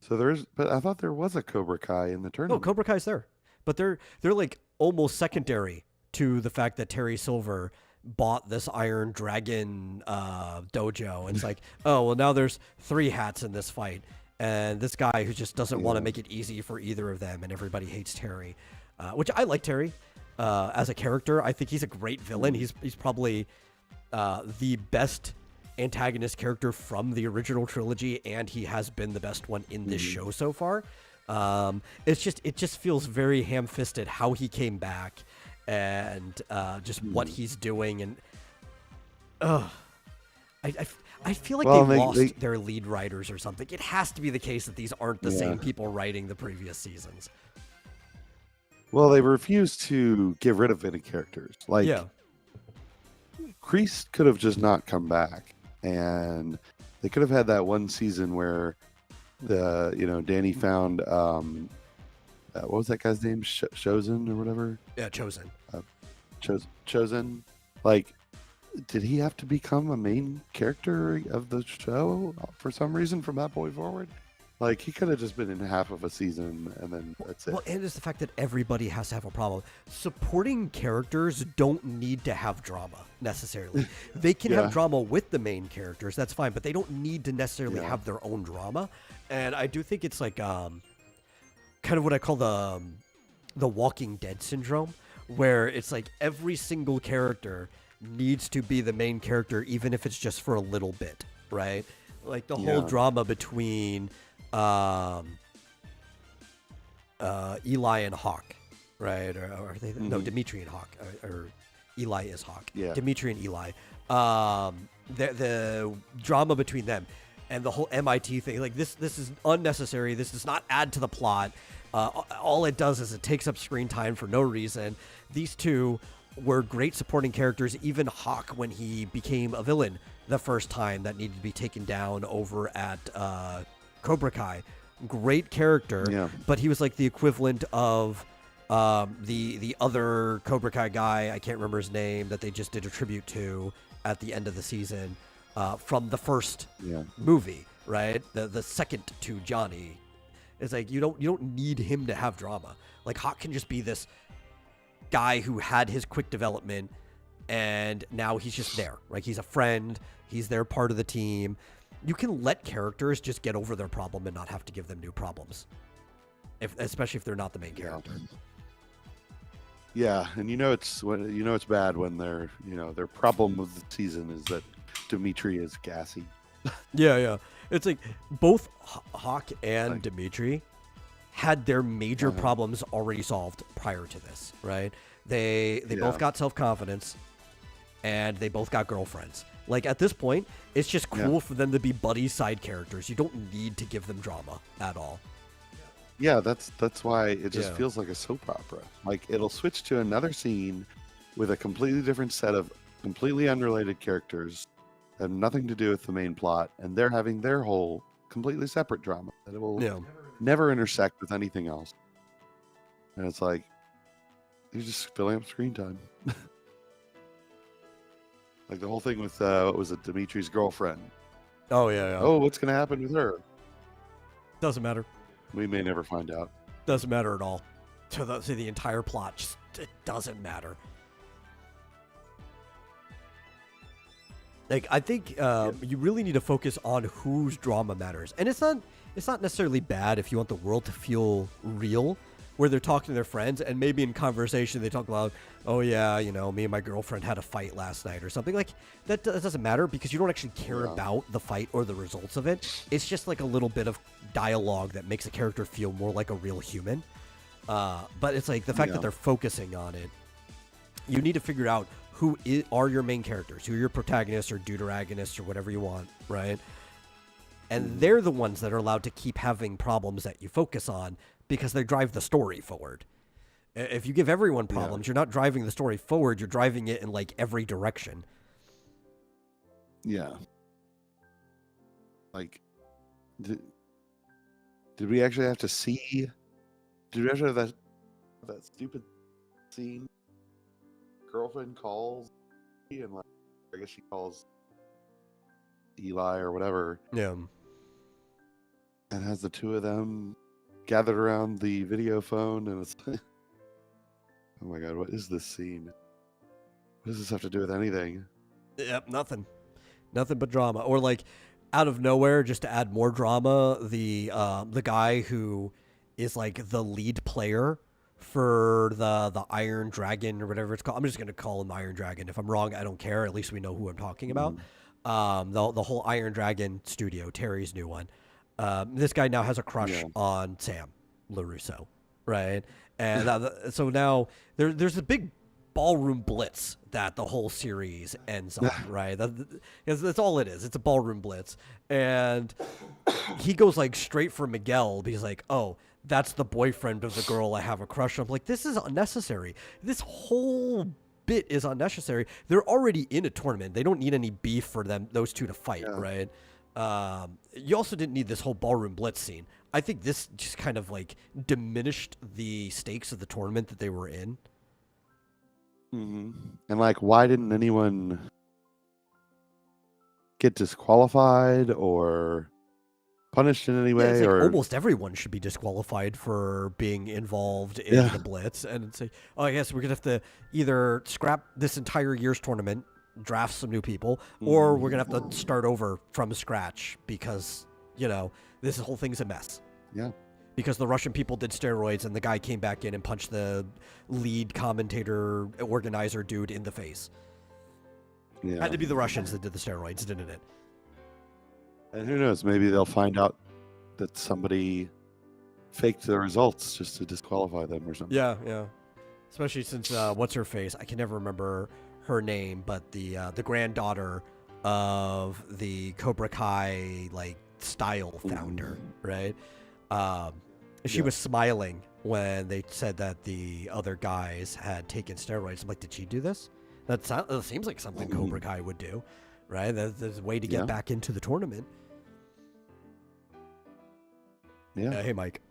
So there's, but I thought there was a Cobra Kai in the No, tournament. Cobra Kai's there, but they're like almost secondary to the fact that Terry Silver bought this Iron Dragon dojo. And it's like, oh well, now there's 3 hats in this fight, and this guy who just doesn't want to Yeah. make it easy for either of them, and everybody hates Terry, which I like Terry as a character. I think he's a great villain. He's probably the best antagonist character from the original trilogy, and he has been the best one in this show so far. It just feels very ham-fisted how he came back, and just what he's doing, and I feel like Well, they they- lost they- their lead writers or something. It has to be the case that these aren't the same people writing the previous seasons. Well, they refused to get rid of any characters. Like, Yeah, Kreese could have just not come back, and they could have had that one season where Danny found what was that guy's name? Chosen or whatever. yeah, Chosen. Chosen. Like, did he have to become a main character of the show for some reason from that point forward? Like, he could have just been in half of a season and then that's it. Well, and it's the fact that everybody has to have a problem. Supporting characters don't need to have drama necessarily. They can have drama with the main characters, that's fine, but they don't need to necessarily have their own drama. And I do think it's like kind of what I call the Walking Dead syndrome, where it's like every single character needs to be the main character, even if it's just for a little bit, right? Like the whole drama between Eli and Hawk, right? Or are they? No, Dimitri and Hawk, or Eli is Hawk. Yeah. Dimitri and Eli. The drama between them, and the whole MIT thing. Like this is unnecessary. This does not add to the plot. All it does is it takes up screen time for no reason. These two were great supporting characters. Even Hawk, when he became a villain the first time, that needed to be taken down over at Cobra Kai, great character, but he was like the equivalent of the other Cobra Kai guy, I can't remember his name, that they just did a tribute to at the end of the season from the first movie, right? The second to Johnny. It's like you don't need him to have drama. Like Hawk can just be this guy who had his quick development, and now he's just there. Like he's a friend, he's there, part of the team. You can let characters just get over their problem and not have to give them new problems, especially if they're not the main character. Yeah, and it's bad when their problem with the season is that Dimitri is gassy. Yeah. It's like both Hawk and Dimitri had their major problems already solved prior to this, right? They both got self-confidence, and they both got girlfriends. Like at this point, it's just cool for them to be buddy side characters. You don't need to give them drama at all. Yeah, that's why it just feels like a soap opera. Like it'll switch to another scene with a completely different set of completely unrelated characters, have nothing to do with the main plot, and they're having their whole completely separate drama that it will never intersect with anything else. And it's like you're just filling up screen time. Like the whole thing with what was it, Dimitri's girlfriend? Oh yeah. Oh, what's gonna happen with her? Doesn't matter. We may never find out. Doesn't matter at all. To the entire plot, just it doesn't matter. Like I think you really need to focus on whose drama matters, and it's not necessarily bad if you want the world to feel real, where they're talking to their friends, and maybe in conversation they talk about, oh yeah, me and my girlfriend had a fight last night or something. Like that doesn't matter because you don't actually care about the fight or the results of it. It's just like a little bit of dialogue that makes a character feel more like a real human. But it's like the fact that they're focusing on it. You need to figure out who are your main characters, who are your protagonists or deuteragonists or whatever you want, right? And they're the ones that are allowed to keep having problems that you focus on because they drive the story forward. If you give everyone problems, you're not driving the story forward, you're driving it in like every direction. Yeah. Like, did we actually have to see? Did we actually have that stupid scene? Girlfriend calls, and like, I guess she calls Eli or whatever. Yeah. and has the two of them gathered around the video phone, and it's like, oh my god, what is this scene? What does this have to do with anything? Yep, nothing but drama. Or like out of nowhere, just to add more drama, the guy who is like the lead player for the Iron Dragon or whatever it's called. I'm just gonna call him Iron Dragon. If I'm wrong, I don't care. At least we know who I'm talking about. The whole Iron Dragon studio, Terry's new one. This guy now has a crush on Sam LaRusso, right? And so now there's a big ballroom blitz that the whole series ends on, right? That's all it is. It's a ballroom blitz. And he goes like straight for Miguel because like, oh, that's the boyfriend of the girl I have a crush on. I'm like, this is unnecessary. This whole bit is unnecessary. They're already in a tournament. They don't need any beef for those two to fight, right? You also didn't need this whole ballroom blitz scene. I think this just kind of like diminished the stakes of the tournament that they were in. And like, why didn't anyone get disqualified or punished in any way? It's like or almost everyone should be disqualified for being involved in the blitz. And it's like, oh, I guess we're gonna have to either scrap this entire year's tournament, draft some new people, or we're gonna have to start over from scratch because this whole thing's a mess. Yeah. Because the Russian people did steroids and the guy came back in and punched the lead commentator organizer dude in the face. Yeah. Had to be the Russians that did the steroids, didn't it? And who knows? Maybe they'll find out that somebody faked the results just to disqualify them or something. Yeah. Especially since what's her face? I can never remember her name, but the granddaughter of the Cobra Kai like style founder, right? She was smiling when they said that the other guys had taken steroids. I'm like, did she do this? That seems like something Cobra Kai would do, right? There's a way to get back into the tournament. Yeah. Hey, Mike.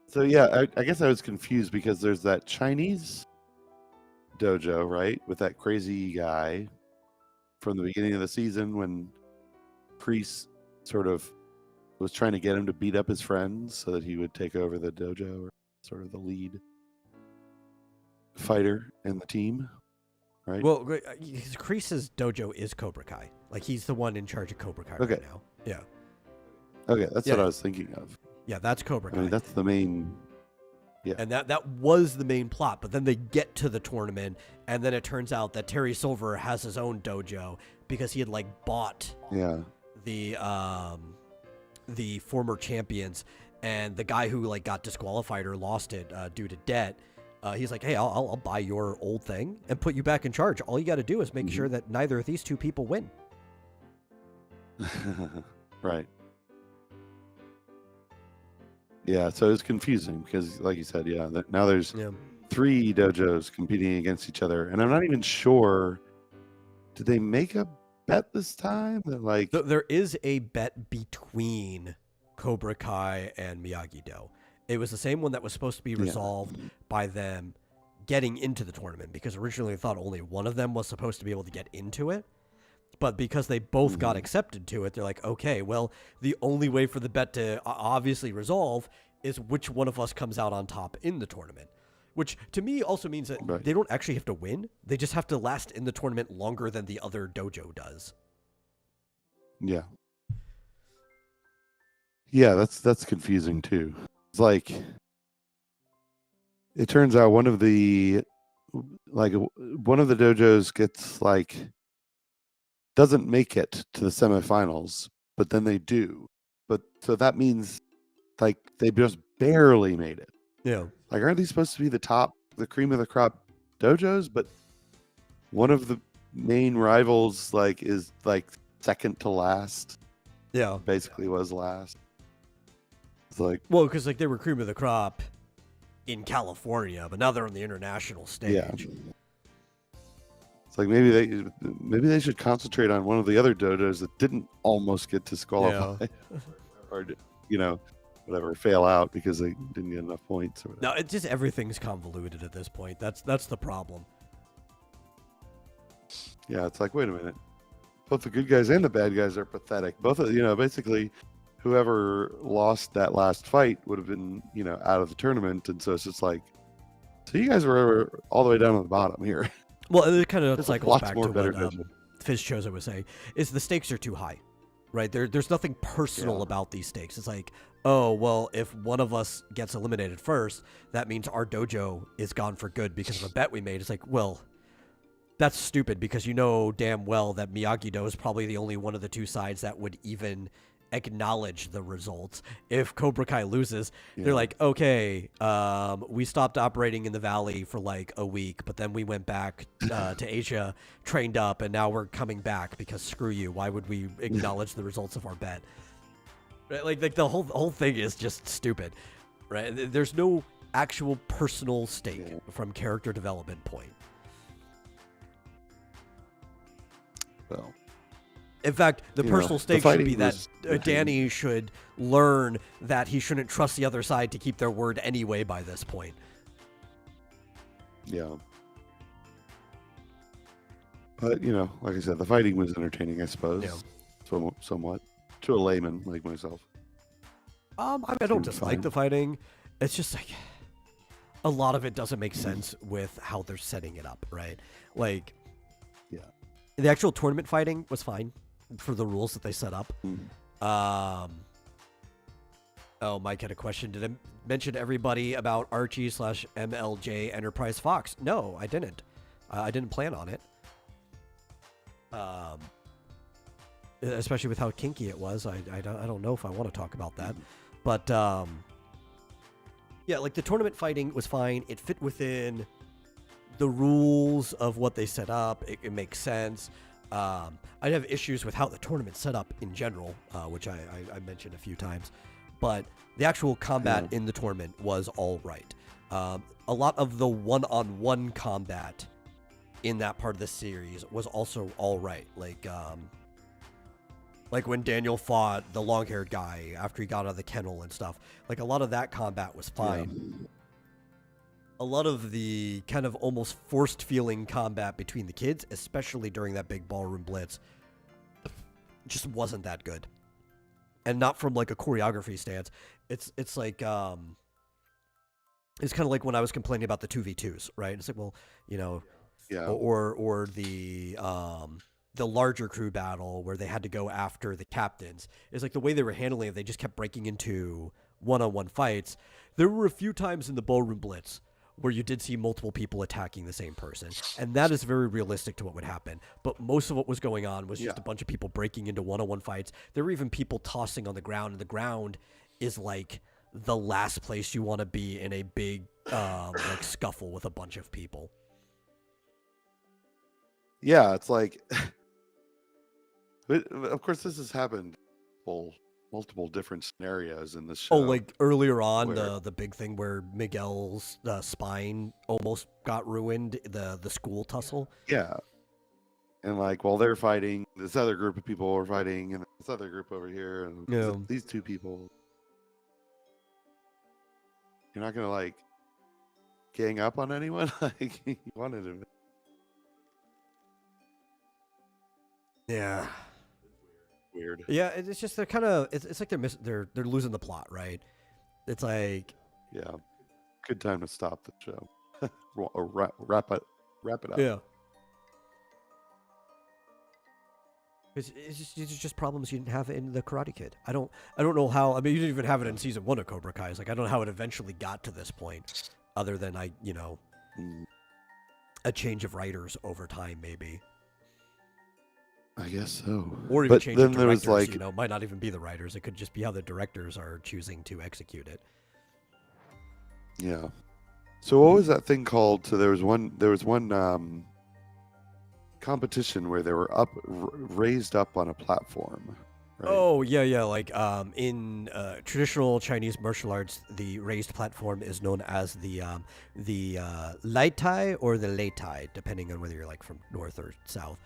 So yeah, I guess I was confused because there's that Chinese dojo, right, with that crazy guy from the beginning of the season when Kreese sort of was trying to get him to beat up his friends so that he would take over the dojo, or sort of the lead fighter in the team, right? Well, Kreese's dojo is Cobra Kai. Like, he's the one in charge of Cobra Kai right now. Yeah. Okay, that's what I was thinking of. Yeah, that's Cobra Kai. I mean, that's the main... Yeah. And that was the main plot, but then they get to the tournament, and then it turns out that Terry Silver has his own dojo because he had, like, bought the former champions, and the guy who, like, got disqualified or lost it due to debt, he's like, hey, I'll buy your old thing and put you back in charge. All you got to do is make sure that neither of these two people win. Right. Yeah, so it's confusing because, like you said, now there's 3 dojos competing against each other, and I'm not even sure. Did they make a bet this time? That like there is a bet between Cobra Kai and Miyagi-Do. It was the same one that was supposed to be resolved by them getting into the tournament, because originally I thought only one of them was supposed to be able to get into it. But because they both got accepted to it, they're like, okay, well, the only way for the bet to obviously resolve is which one of us comes out on top in the tournament. Which, to me, also means that they don't actually have to win. They just have to last in the tournament longer than the other dojo does. Yeah. Yeah, that's confusing, too. It's like, it turns out one of the dojos gets, like, doesn't make it to the semifinals, but then they do. But so that means like they just barely made it. Yeah. Like, aren't these supposed to be the cream of the crop dojos? But one of the main rivals like is like second to last. Yeah. Basically was last. It's like, well, because like they were cream of the crop in California, but now they're on the international stage. Yeah. It's like maybe they should concentrate on one of the other dojos that didn't almost get disqualified, or whatever, fail out because they didn't get enough points. Or no, it's just everything's convoluted at this point. That's the problem. Yeah, it's like, wait a minute, both the good guys and the bad guys are pathetic. Both of basically, whoever lost that last fight would have been out of the tournament, and so it's just like, so you guys were all the way down on the bottom here. Well, it kind of There's cycles lots back more to better what judgment. Fizz Chozo was saying, is the stakes are too high, right? There's nothing personal Yeah. about these stakes. It's like, oh, well, if one of us gets eliminated first, that means our dojo is gone for good because of a bet we made. It's like, well, that's stupid because you know damn well that Miyagi-Do is probably the only one of the two sides that would even acknowledge the results. If Cobra Kai loses, they're like, okay, we stopped operating in the valley for like a week, but then we went back to Asia, trained up, and now we're coming back because screw you. Why would we acknowledge the results of our bet? Right? Like the whole thing is just stupid, right? There's no actual personal stake from character development point. Well, in fact, the personal stake should be that was Danny should learn that he shouldn't trust the other side to keep their word anyway by this point. Yeah. But, like I said, the fighting was entertaining, I suppose. Yeah. Somewhat. To a layman like myself. I don't dislike the fighting. It's just like a lot of it doesn't make sense with how they're setting it up, right? Like, yeah. The actual tournament fighting was fine for the rules that they set up. Oh, Mike had a question. Did I mention everybody about Archie/MLJ Enterprise Fox? No, I didn't. I didn't plan on it. Especially with how kinky it was. I don't know if I want to talk about that. But, yeah, like the tournament fighting was fine. It fit within the rules of what they set up. It makes sense. I'd have issues with how the tournament's set up in general, which I mentioned a few times. But the actual combat in the tournament was all right. A lot of the one-on-one combat in that part of the series was also all right. Like when Daniel fought the long-haired guy after he got out of the kennel and stuff. Like a lot of that combat was fine. Yeah. A lot of the kind of almost forced feeling combat between the kids, especially during that big ballroom blitz, just wasn't that good. And not from like a choreography stance. It's like it's kind of like when I was complaining about the 2v2s, right? It's like, well, or the larger crew battle where they had to go after the captains. It's like the way they were handling it, they just kept breaking into one-on-one fights. There were a few times in the ballroom blitz where you did see multiple people attacking the same person. And that is very realistic to what would happen. But most of what was going on was just a bunch of people breaking into one-on-one fights. There were even people tossing on the ground, and the ground is like the last place you want to be in a big like scuffle with a bunch of people. Yeah, it's like, of course, this has happened multiple different scenarios in this show. Oh, like earlier on, the big thing where Miguel's spine almost got ruined, the school tussle. Yeah. And like while they're fighting, this other group of people are fighting, and this other group over here, and these two people. You're not gonna like gang up on anyone like you wanted to. Yeah. Weird. Yeah, it's just they're kind of it's like they're losing the plot, right? It's like good time to stop the show or wrap it up. Yeah. It's just problems you didn't have in the Karate Kid. I don't know how. I mean, you didn't even have it in season 1 of Cobra Kai. It's like I don't know how it eventually got to this point, other than a change of writers over time, maybe. I guess so. Or even change of directors, might not even be the writers. It could just be how the directors are choosing to execute it. Yeah. So what was that thing called? So there was one competition where they were raised up on a platform. Right? Oh, yeah. Like in traditional Chinese martial arts, the raised platform is known as the Lai Tai or the Lei Tai, depending on whether you're like from north or south.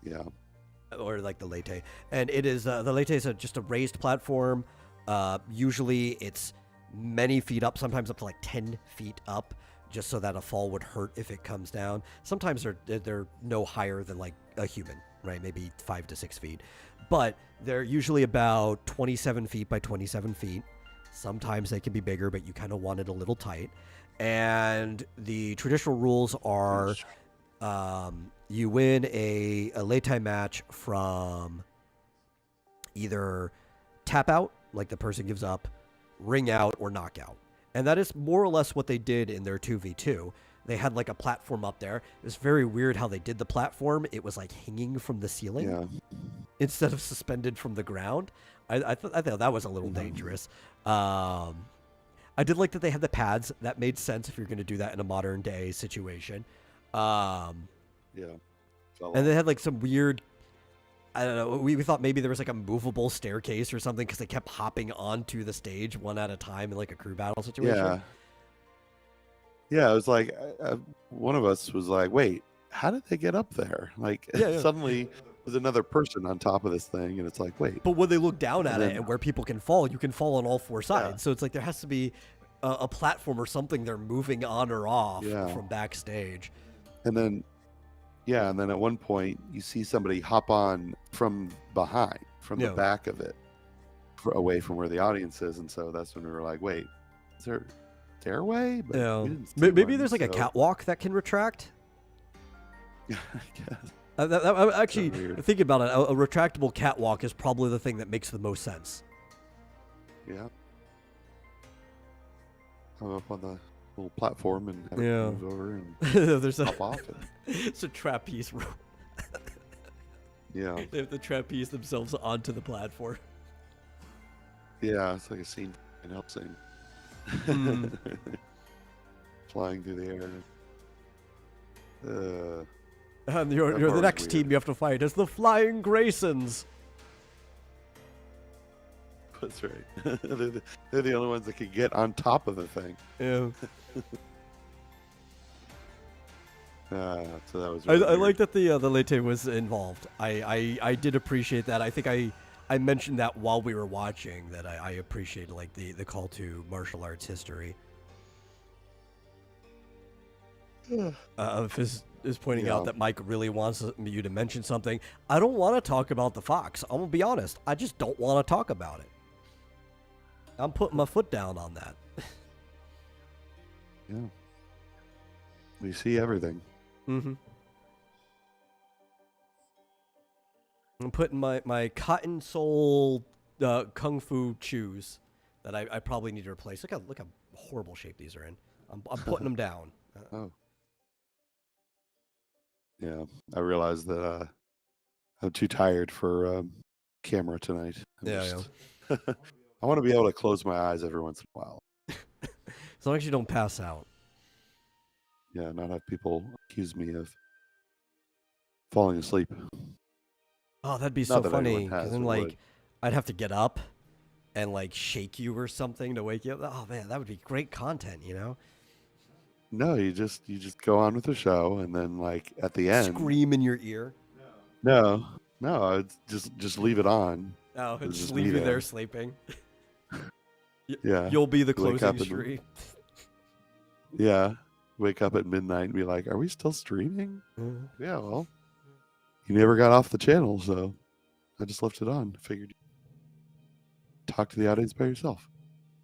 Yeah. Or like the Lei Tai. And it is, the Lei Tai is just a raised platform. Usually it's many feet up, sometimes up to like 10 feet up, just so that a fall would hurt if it comes down. Sometimes they're no higher than like a human, right? Maybe 5 to 6 feet. But they're usually about 27 feet by 27 feet. Sometimes they can be bigger, but you kind of want it a little tight. And the traditional rules are you win a late time match from either tap out, like the person gives up, ring out, or knockout. And that is more or less what they did in their 2v2. They had like a platform up there. It was very weird how they did the platform. It was like hanging from the ceiling instead of suspended from the ground. I thought that was a little dangerous. I did like that they had the pads. That made sense if you're going to do that in a modern day situation. And they had like some weird, I don't know, we thought maybe there was like a movable staircase or something because they kept hopping onto the stage one at a time in like a crew battle situation. Yeah, it was like one of us was like, wait, how did they get up there? Like suddenly there's another person on top of this thing and it's like, wait. But when they look down at it and where people can fall, you can fall on all four sides. So it's like there has to be a platform or something they're moving on or off from backstage. And then at one point you see somebody hop on from behind, from the back of it, away from where the audience is. And so that's when we were like, wait, is there stairway? But maybe there's like a catwalk that can retract. I guess. Actually, thinking about it, a retractable catwalk is probably the thing that makes the most sense. Yeah. I'm up on the little platform and have it move over and there's hop off. It's a trapeze rope. They have to trapeze themselves onto the platform. Yeah, it's like a scene in Helsing. Flying through the air. And you're the next team you have to fight is the Flying Graysons. That's right. They're the only ones that can get on top of the thing. Yeah. So that was. Really I like that the Lete was involved. I did appreciate that. I think I mentioned that while we were watching that I appreciated like the call to martial arts history. Of his is pointing out that Mike really wants you to mention something. I don't want to talk about the fox. I'm gonna be honest. I just don't want to talk about it. I'm putting my foot down on that. Yeah. We see everything. Mm-hmm. I'm putting my cotton sole kung fu shoes that I probably need to replace. Look how horrible shape these are in. I'm putting them down. Yeah, I realized that I'm too tired for camera tonight. I want to be able to close my eyes every once in a while. As long as you don't pass out. Yeah, not have people accuse me of falling asleep. Oh, that'd be so funny. Because then, like, I'd have to get up and, like, shake you or something to wake you up. Oh, man, that would be great content, you know? No, you just go on with the show, and then, like, at the end... Scream in your ear? No, I'd just leave it on. Oh, and just leave you there sleeping? Yeah. You'll be the closing stream. Yeah. Wake up at midnight and be like, are we still streaming? Yeah, well, you never got off the channel, so I just left it on. Figured talk to the audience by yourself.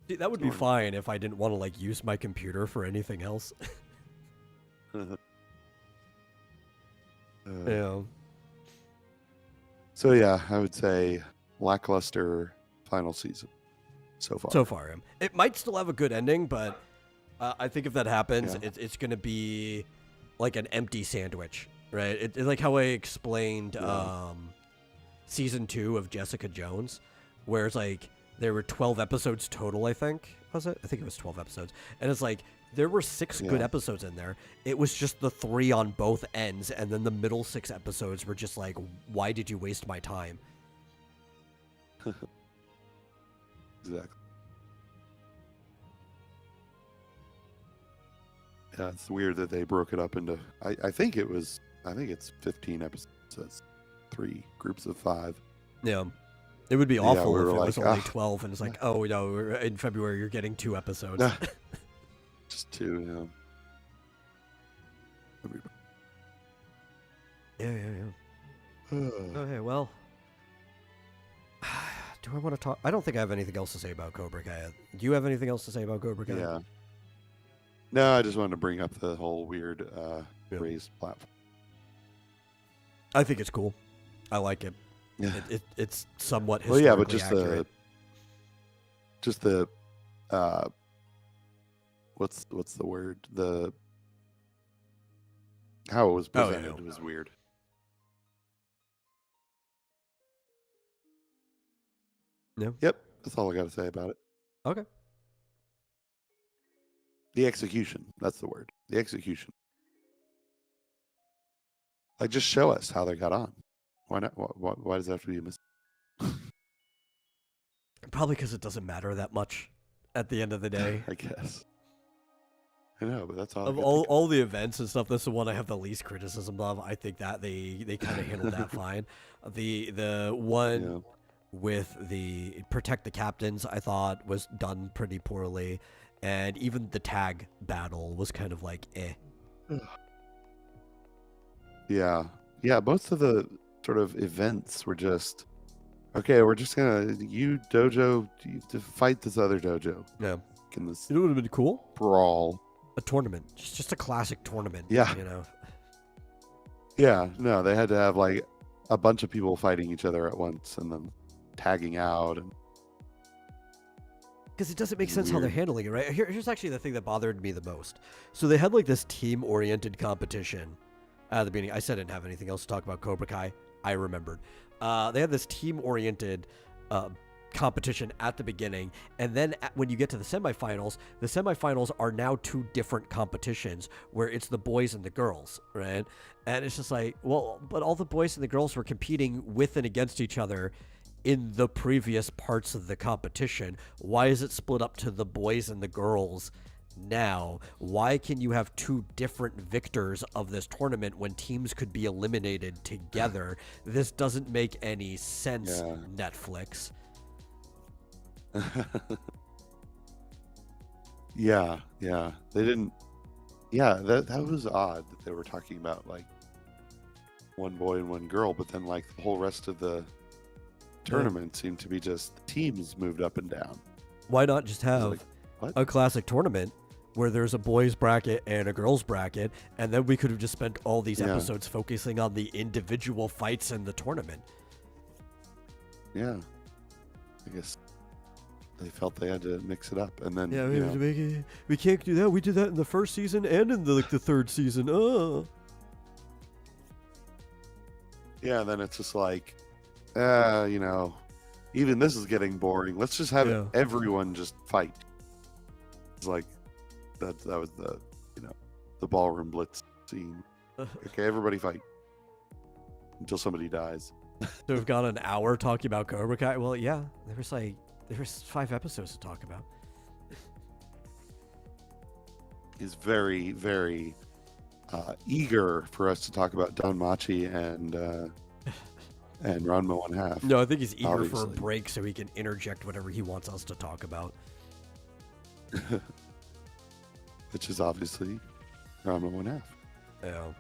Dude, that would be fine if I didn't want to like use my computer for anything else. Yeah. So yeah, I would say lackluster final season so far. So far, it might still have a good ending, but I think if that happens, it's going to be like an empty sandwich, right? It's like how I explained season 2 of Jessica Jones, where it's like there were 12 episodes total, I think. Was it? I think it was 12 episodes. And it's like there were 6 good episodes in there. It was just the 3 on both ends, and then the middle 6 episodes were just like, why did you waste my time? Exactly. Yeah, it's weird that they broke it up into. I think it's 15 episodes. So it's 3 groups of 5. Yeah, it would be awful if it was only 12, and it's like, oh no, in February you're getting 2 episodes. Just 2. Yeah. Okay, well, do I want to talk? I don't think I have anything else to say about Cobra Kai. Do you have anything else to say about Cobra Kai? Yeah. No, I just wanted to bring up the whole weird Yeah. raised platform. I think it's cool. I like it. Yeah. It's somewhat Well, historically yeah, but just the what's the word? How it was presented was weird. No. Yep, that's all I got to say about it. Okay. The execution, that's the word. The execution. Like, just show us how they got on. Why not? Why does it have to be a mistake? Probably because it doesn't matter that much at the end of the day. I guess. I know, but that's all. Of all the events and stuff, this is the one I have the least criticism of. I think that they kind of handled that fine. The one with the protect the captains, I thought was done pretty poorly, and even the tag battle was kind of like eh. Yeah. Most of the sort of events were just okay. We're just gonna dojo to fight this other dojo. Yeah. In this, you know what would have been cool? Brawl. A tournament, just a classic tournament. Yeah. You know. Yeah. No, they had to have like a bunch of people fighting each other at once and then tagging out. Because it doesn't make sense how they're handling it, right? Here's actually the thing that bothered me the most. So they had like this team-oriented competition at the beginning. I said I didn't have anything else to talk about Cobra Kai. I remembered. They had this team-oriented competition at the beginning, and then when you get to the semifinals are now two different competitions where it's the boys and the girls, right? And it's just like, well, but all the boys and the girls were competing with and against each other in the previous parts of the competition. Why is it split up to the boys and the girls now? Why can you have two different victors of this tournament when teams could be eliminated together? This doesn't make any sense, Netflix. Yeah. They didn't. Yeah, that was odd that they were talking about like one boy and one girl, but then like the whole rest of the tournament seemed to be just teams moved up and down. Why not just have a classic tournament where there's a boys bracket and a girls bracket, and then we could have just spent all these episodes focusing on the individual fights in the tournament? Yeah, I guess they felt they had to mix it up, and then we can't do that. We did that in the first season and in the third season. Yeah, then it's just like, even this is getting boring. Let's just have everyone just fight. It's like that was the the ballroom blitz scene. Okay, everybody fight until somebody dies. So we've got an hour talking about Cobra Kai. Well, yeah, there was 5 episodes to talk about. He's very, very eager for us to talk about Don Machi and Ranma 1/2. No, I think he's eager for a break so he can interject whatever he wants us to talk about. Which is obviously Ranma 1/2. Yeah.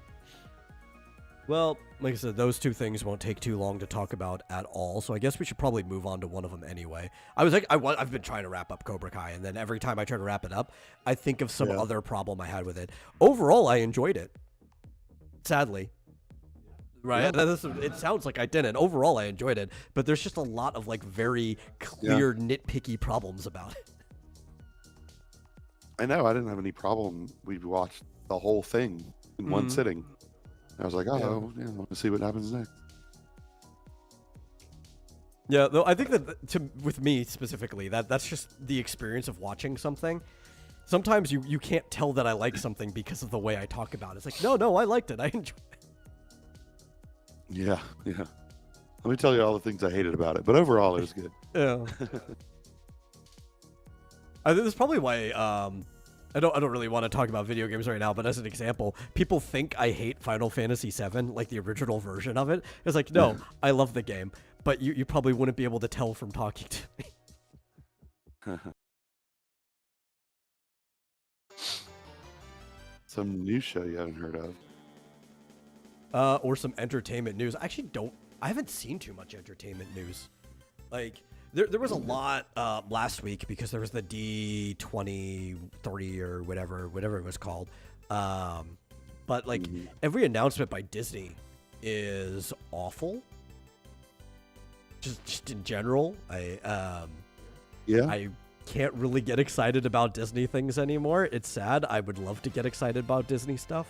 Well, like I said, those two things won't take too long to talk about at all, so I guess we should probably move on to one of them anyway. I've been trying to wrap up Cobra Kai, and then every time I try to wrap it up, I think of some other problem I had with it. Overall, I enjoyed it. Sadly. Right? Yeah. It sounds like I didn't. Overall, I enjoyed it, but there's just a lot of like very clear, nitpicky problems about it. I know. I didn't have any problem. We watched the whole thing in one sitting. I was like, I want to see what happens next. Yeah, though I think that with me specifically, that's just the experience of watching something. Sometimes you can't tell that I like something because of the way I talk about it. It's like, no, I liked it. I enjoyed it. Yeah. Let me tell you all the things I hated about it, but overall it was good. Yeah. I think that's probably why I don't really want to talk about video games right now, but as an example, people think I hate Final Fantasy VII, like the original version of it. It's like, no, I love the game, but you probably wouldn't be able to tell from talking to me. Some new show you haven't heard of. or some entertainment news. I haven't seen too much entertainment news. Like, there was a lot last week because there was the D23 or whatever it was called. But like every announcement by Disney is awful. Just in general, I can't really get excited about Disney things anymore. It's sad. I would love to get excited about Disney stuff.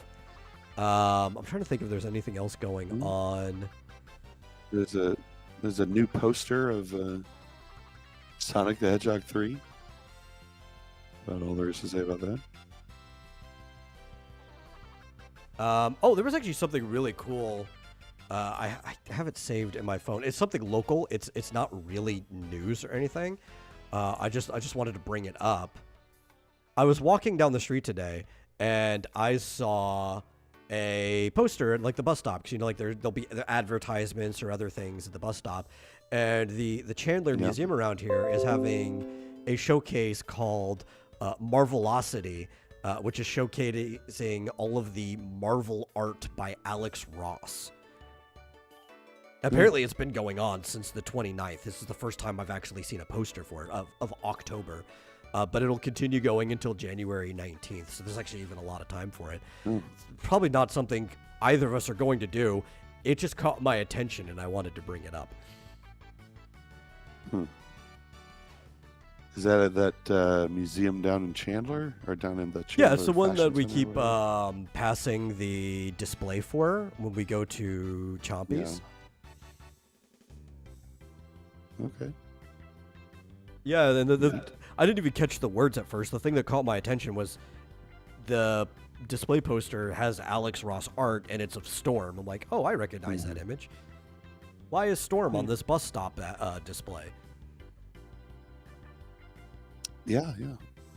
I'm trying to think if there's anything else going on. There's a new poster of Sonic the Hedgehog 3. About all there is to say about that. There was actually something really cool. I have it saved in my phone. It's something local. It's not really news or anything. I just wanted to bring it up. I was walking down the street today and I saw a poster at like the bus stop, because like there'll be advertisements or other things at the bus stop, and the Chandler Museum around here is having a showcase called Marvelocity, which is showcasing all of the Marvel art by Alex Ross. Apparently, it's been going on since the 29th. This is the first time I've actually seen a poster for it of October. But it'll continue going until January 19th. So there's actually even a lot of time for it. Probably not something either of us are going to do. It just caught my attention and I wanted to bring it up. Is that at that museum down in Chandler or down in the Chandler? Yeah, it's the one that we keep Center? passing the display for when we go to Chompy's. Yeah. Okay. Yeah, and I didn't even catch the words at first. The thing that caught my attention was the display poster has Alex Ross art, and it's of Storm. I'm like, oh, I recognize that image. Why is Storm on this bus stop display? Yeah.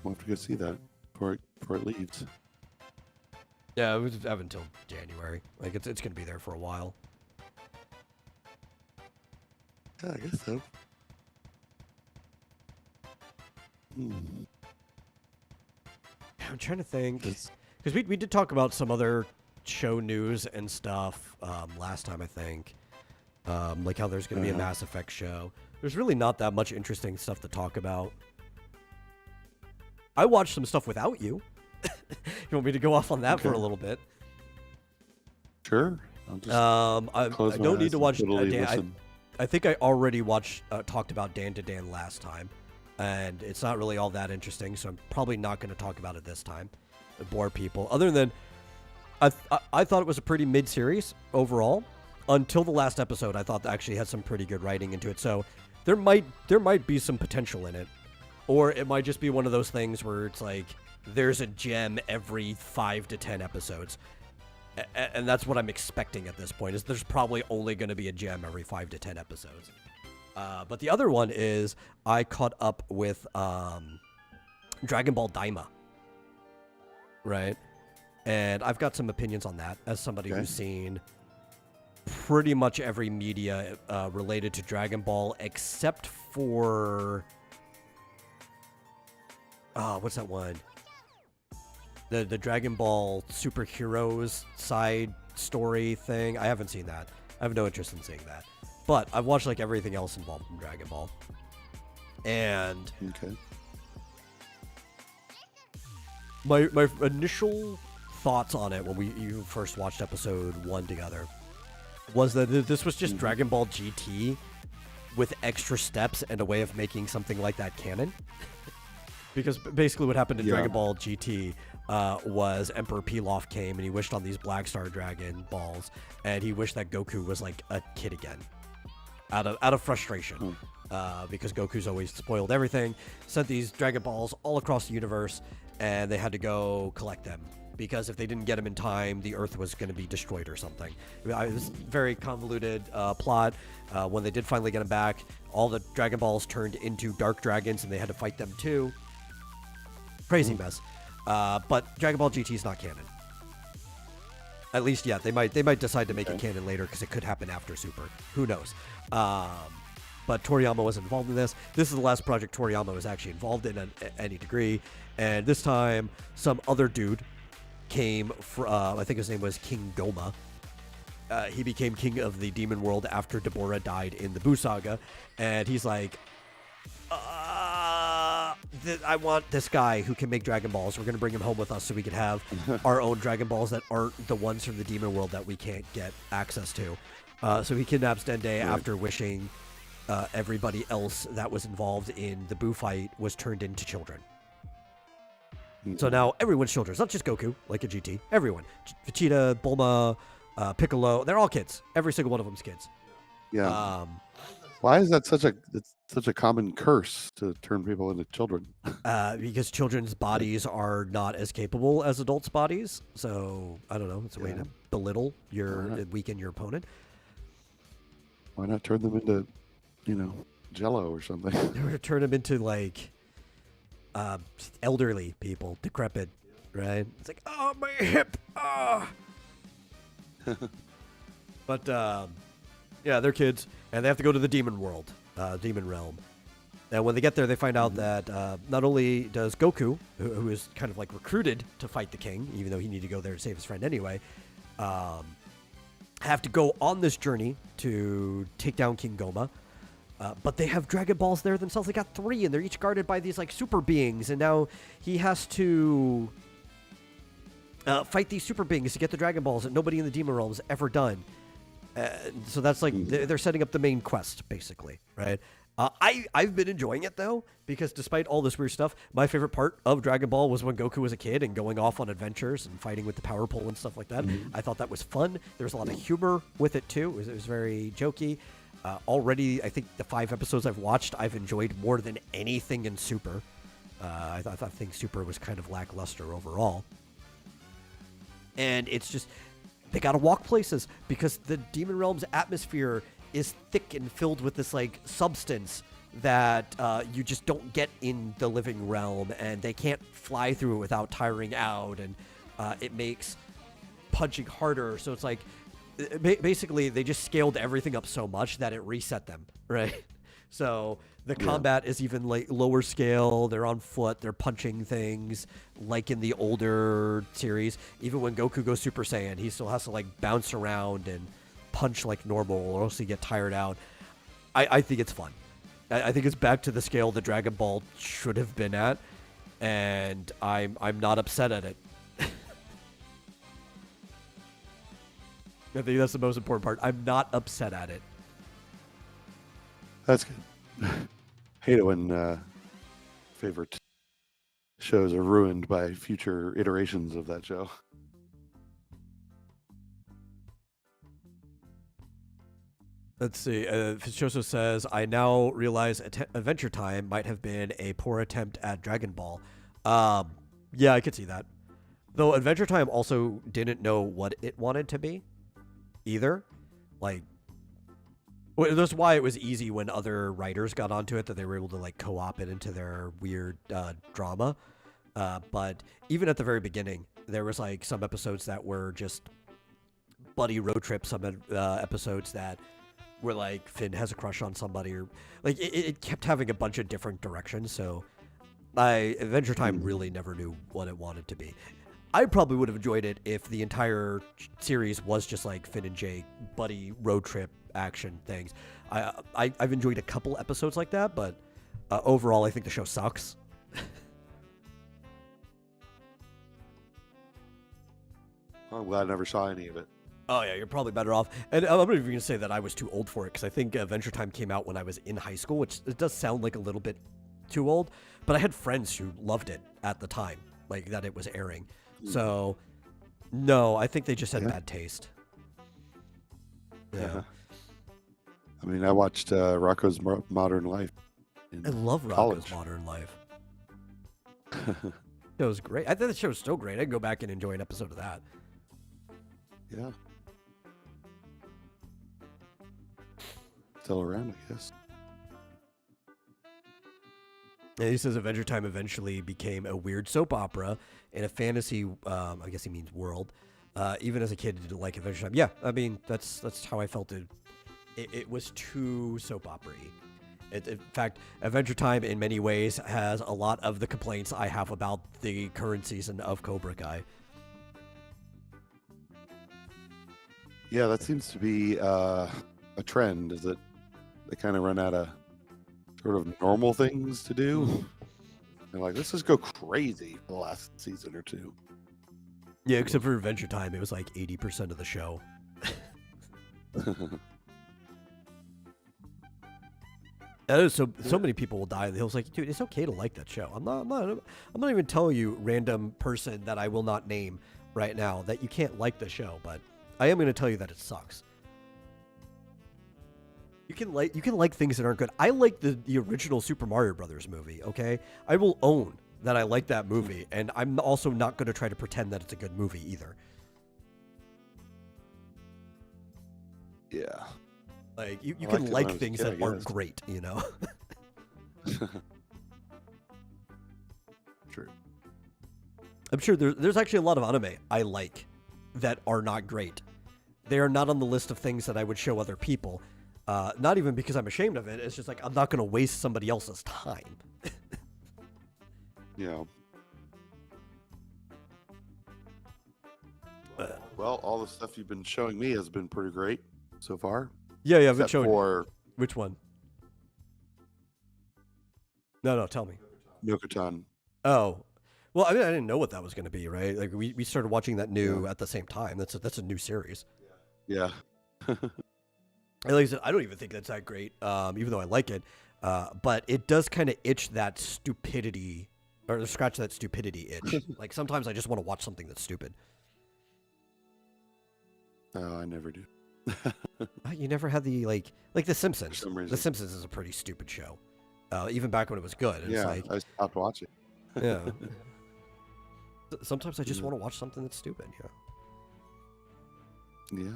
We'll have to go see that before it leaves. Yeah, it was have until January. Like it's gonna be there for a while. Yeah, I guess so. I'm trying to think, because we did talk about some other show news and stuff last time, I think. Like how there's going to be a Mass Effect show. There's really not that much interesting stuff to talk about. I watched some stuff without you. You want me to go off on that for a little bit? Sure. I don't need to watch Dan. I think I already talked about Dan to Dan last time, and it's not really all that interesting, so I'm probably not going to talk about it this time. Bore people. Other than, I thought it was a pretty mid-series overall. Until the last episode, I thought that actually had some pretty good writing into it. So there might be some potential in it, or it might just be one of those things where it's like there's a gem every 5 to 10 episodes. And that's what I'm expecting at this point, is there's probably only going to be a gem every 5 to 10 episodes. But the other one is I caught up with Dragon Ball Daima. Right? And I've got some opinions on that as somebody who's seen pretty much every media related to Dragon Ball except for... what's that one? The Dragon Ball superheroes side story thing. I haven't seen that. I have no interest in seeing that. But I've watched like everything else involved in Dragon Ball. And my initial thoughts on it when you first watched episode 1 together was that this was just Dragon Ball GT with extra steps and a way of making something like that canon. Because basically what happened in Dragon Ball GT was Emperor Pilaf came and he wished on these Black Star Dragon balls, and he wished that Goku was like a kid again, out of frustration, because Goku's always spoiled everything. Sent these Dragon Balls all across the universe, and they had to go collect them because if they didn't get them in time, the Earth was going to be destroyed or something. It was a very convoluted plot. When they did finally get them back, all the Dragon Balls turned into Dark Dragons, and they had to fight them too. Crazy mess. But Dragon Ball GT is not canon. At least, yeah, they might decide to make it canon later because it could happen after Super. Who knows? But Toriyama wasn't involved in this. This is the last project Toriyama was actually involved in at any degree. And this time, some other dude came, I think his name was King Goma, he became king of the demon world after Deborah died in the Boo Saga, and he's like, I want this guy who can make Dragon Balls. We're going to bring him home with us so we can have our own Dragon Balls that aren't the ones from the demon world that we can't get access to. So he kidnaps Dende after wishing everybody else that was involved in the Boo fight was turned into children. So now everyone's children. It's not just Goku, like a GT. Everyone. Vegeta, Bulma, Piccolo. They're all kids. Every single one of them's kids. Yeah. Why is that such a common curse to turn people into children? Because children's bodies are not as capable as adults' bodies. So, I don't know. It's a way to belittle weaken your opponent. Why not turn them into, Jello or something? Or turn them into, like, elderly people, decrepit, right? It's like, oh, my hip, But, yeah, they're kids, and they have to go to the demon world, demon realm. And when they get there, they find out that not only does Goku, who is kind of like recruited to fight the king, even though he needed to go there to save his friend anyway, have to go on this journey to take down King Goma. But they have Dragon Balls there themselves. They got 3, and they're each guarded by these like super beings. And now he has to fight these super beings to get the Dragon Balls that nobody in the Demon Realm has ever done. So that's like they're setting up the main quest, basically, right? I've been enjoying it though, because despite all this weird stuff, my favorite part of Dragon Ball was when Goku was a kid and going off on adventures and fighting with the power pole and stuff like that. I thought that was fun. There was a lot of humor with it too. It was very jokey. Already, I think the 5 episodes I've watched, I've enjoyed more than anything in Super. I think Super was kind of lackluster overall. And it's just, they gotta walk places because the Demon Realm's atmosphere is thick and filled with this like substance that you just don't get in the living realm, and they can't fly through it without tiring out, and it makes punching harder. So it's like, basically, they just scaled everything up so much that it reset them, right? So the combat is even like lower scale. They're on foot. They're punching things like in the older series. Even when Goku goes Super Saiyan, he still has to like bounce around and punch like normal, or else he get tired out. I think it's fun. I think it's back to the scale the Dragon Ball should have been at, and I'm not upset at it. I think that's the most important part. I'm not upset at it. That's good. Hate it when favorite shows are ruined by future iterations of that show. Let's see. Fitzjoso says, I now realize Adventure Time might have been a poor attempt at Dragon Ball. Yeah, I could see that. Though Adventure Time also didn't know what it wanted to be either. Like, that's why it was easy when other writers got onto it, that they were able to like co-op it into their weird drama. But even at the very beginning, there was like some episodes that were just buddy road trips, some episodes that where like Finn has a crush on somebody, or like it kept having a bunch of different directions. So Adventure Time really never knew what it wanted to be. I probably would have enjoyed it if the entire series was just like Finn and Jake buddy road trip action things. I've enjoyed a couple episodes like that, but overall I think the show sucks. I'm glad I never saw any of it. Oh yeah, you're probably better off. And I'm not even going to say that I was too old for it, because I think Adventure Time came out when I was in high school, which it does sound like a little bit too old, but I had friends who loved it at the time, like that it was airing. So, no, I think they just had bad taste. Yeah. I mean, I watched Rocko's Modern Life. I love Rocko's Modern Life. It was great. I think the show was still great. I can go back and enjoy an episode of that. Yeah. Still around, I guess. And he says Adventure Time eventually became a weird soap opera in a fantasy, I guess he means world. Even as a kid, didn't like Adventure Time. Yeah, I mean, that's how I felt it. It was too soap opera-y. In fact, Adventure Time in many ways has a lot of the complaints I have about the current season of Cobra Kai. Yeah, that seems to be a trend. Is that they kind of run out of sort of normal things to do? They're like, let's just go crazy for the last season or two. Yeah, except for Adventure Time, it was like 80% of the show. So many people will die. He was like, dude, it's okay to like that show. I'm not even telling you, random person that I will not name right now, that you can't like the show, but I am going to tell you that it sucks. You can like things that aren't good. I like the original Super Mario Brothers movie. Okay, I will own that I like that movie, and I'm also not going to try to pretend that it's a good movie either. Yeah. Like, you can like things that aren't great, you know? True. I'm sure there's actually a lot of anime I like that are not great. They are not on the list of things that I would show other people. Not even because I'm ashamed of it. It's just like, I'm not going to waste somebody else's time. Yeah. Well, all the stuff you've been showing me has been pretty great so far. Yeah, I've been showing you. Which one? No, tell me. Nokotan. Oh. Well, I mean, I didn't know what that was going to be, right? Like, we started watching that new at the same time. That's a new series. Yeah. And like I said, I don't even think that's that great, even though I like it. But it does kind of itch that stupidity, or scratch that stupidity itch. Like, sometimes I just want to watch something that's stupid. Oh, I never do. You never had the, like The Simpsons. For some reason. The Simpsons is a pretty stupid show. Even back when it was good. It's like, I stopped watching. Yeah. Sometimes I just want to watch something that's stupid, Yeah.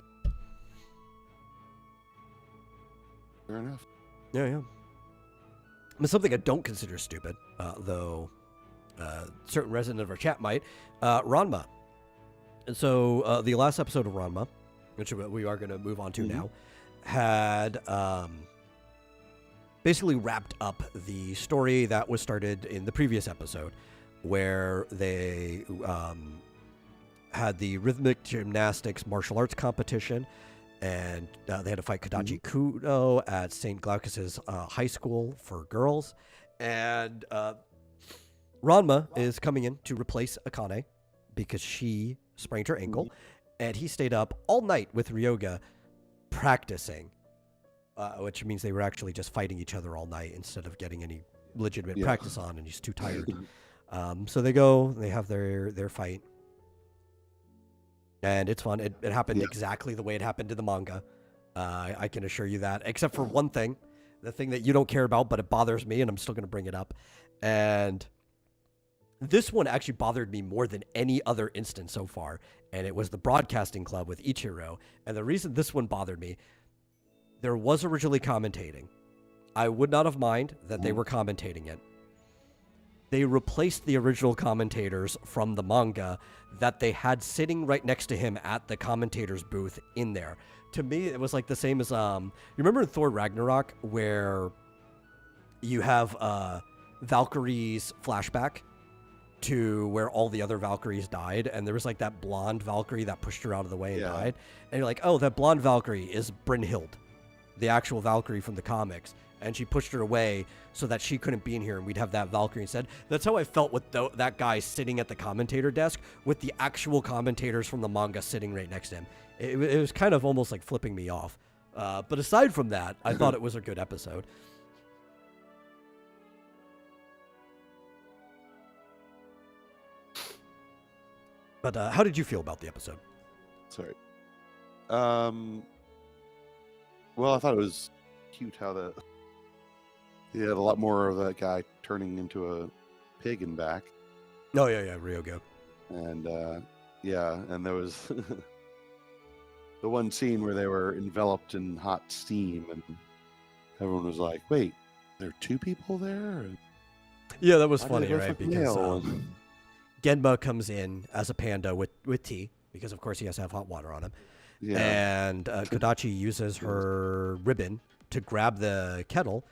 Fair enough. Yeah. I mean, something I don't consider stupid, though certain resident of our chat might, Ranma. And so the last episode of Ranma, which we are going to move on to now, had basically wrapped up the story that was started in the previous episode, where they had the rhythmic gymnastics martial arts competition, and they had to fight Kodachi Kudo at St. Glaucus's high school for girls. And Ranma is coming in to replace Akane because she sprained her ankle, and he stayed up all night with Ryoga practicing, which means they were actually just fighting each other all night instead of getting any legitimate practice on, and he's too tired. So they go, they have their fight, and it's fun. It happened exactly the way it happened in the manga. I can assure you that, except for one thing, the thing that you don't care about, but it bothers me, and I'm still going to bring it up. And this one actually bothered me more than any other instance so far, and it was the broadcasting club with Ichiro. And the reason this one bothered me, there was originally commentating. I would not have minded that they were commentating it. They replaced the original commentators from the manga that they had sitting right next to him at the commentator's booth in there. To me, it was like the same as, you remember in Thor Ragnarok where you have Valkyrie's flashback to where all the other Valkyries died, and there was like that blonde Valkyrie that pushed her out of the way and died, and you're like, oh, that blonde Valkyrie is Brynhild, the actual Valkyrie from the comics, and she pushed her away so that she couldn't be in here, and we'd have that Valkyrie instead. That's how I felt with that guy sitting at the commentator desk with the actual commentators from the manga sitting right next to him. It was kind of almost like flipping me off. But aside from that, I thought it was a good episode. But how did you feel about the episode? Sorry. Well, I thought it was cute how he had a lot more of that guy turning into a pig and back. Oh, yeah, Ryoga. And, and there was the one scene where they were enveloped in hot steam, and everyone was like, wait, there are two people there? Yeah, that was funny, right? Because Genma comes in as a panda with tea, because of course he has to have hot water on him. Yeah. And Kodachi uses her ribbon to grab the kettle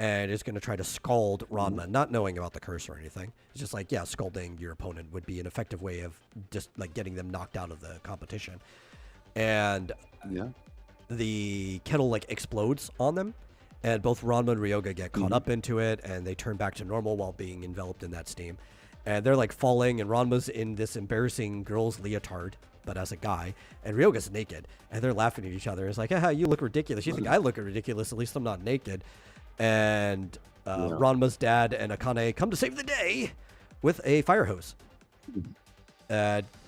and is going to try to scald Ranma, not knowing about the curse or anything. It's just like, scalding your opponent would be an effective way of just like getting them knocked out of the competition. and Yeah. the kettle like explodes on them, and both Ranma and Ryoga get caught up into it, and they turn back to normal while being enveloped in that steam. And they're like falling, and Ranma's in this embarrassing girl's leotard, but as a guy, and Ryoga's naked, and they're laughing at each other. It's like, haha, you look ridiculous. You think I look ridiculous? At least I'm not naked. And Ranma's dad and Akane come to save the day with a fire hose.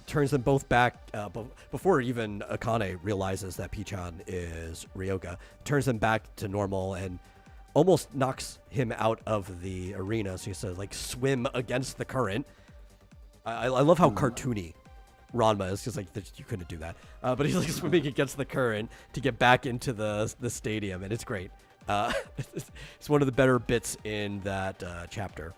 Turns them both back before even Akane realizes that Pichan is Ryoga. Turns them back to normal and almost knocks him out of the arena. So he says, like, swim against the current. I love how cartoony Ranma is, because like you couldn't do that. But he's like swimming against the current to get back into the stadium, and it's great. It's one of the better bits in that chapter.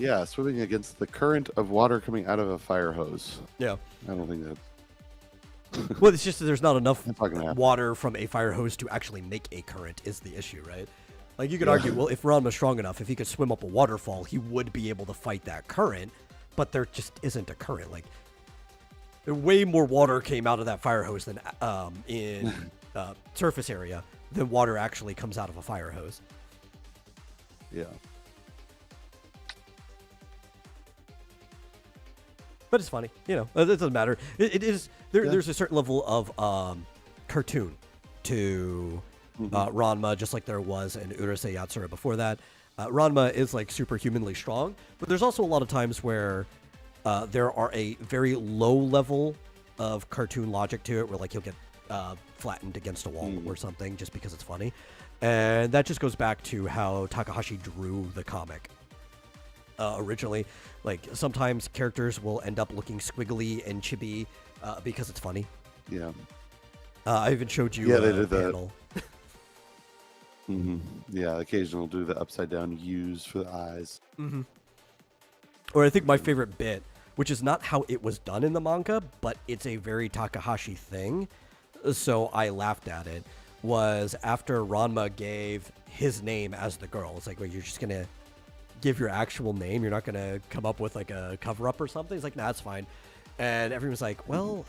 Yeah, swimming against the current of water coming out of a fire hose. Yeah. I don't think that. Well, it's just that there's not enough That's not gonna happen. water from a fire hose to actually make a current is the issue, right? Like, you could argue, well, if Ranma's strong enough, if he could swim up a waterfall, he would be able to fight that current, but there just isn't a current. Like, way more water came out of that fire hose than in surface area than water actually comes out of a fire hose. Yeah. But it's funny, you know. It doesn't matter. It is there's a certain level of cartoon to Ranma, just like there was in Urusei Yatsura before that. Ranma is like superhumanly strong, but there's also a lot of times where there are a very low level of cartoon logic to it, where like he'll get flattened against a wall or something just because it's funny, and that just goes back to how Takahashi drew the comic. Originally, like sometimes characters will end up looking squiggly and chibi because it's funny. Yeah. I even showed you they did panel. Yeah, occasionally do the upside down U's for the eyes. Or I think my favorite bit, which is not how it was done in the manga, but it's a very Takahashi thing, so I laughed at it, was after Ranma gave his name as the girl. It's like, well, you're just gonna give your actual name, you're not gonna come up with like a cover-up or something. He's like, nah, it's fine. And everyone's like, well,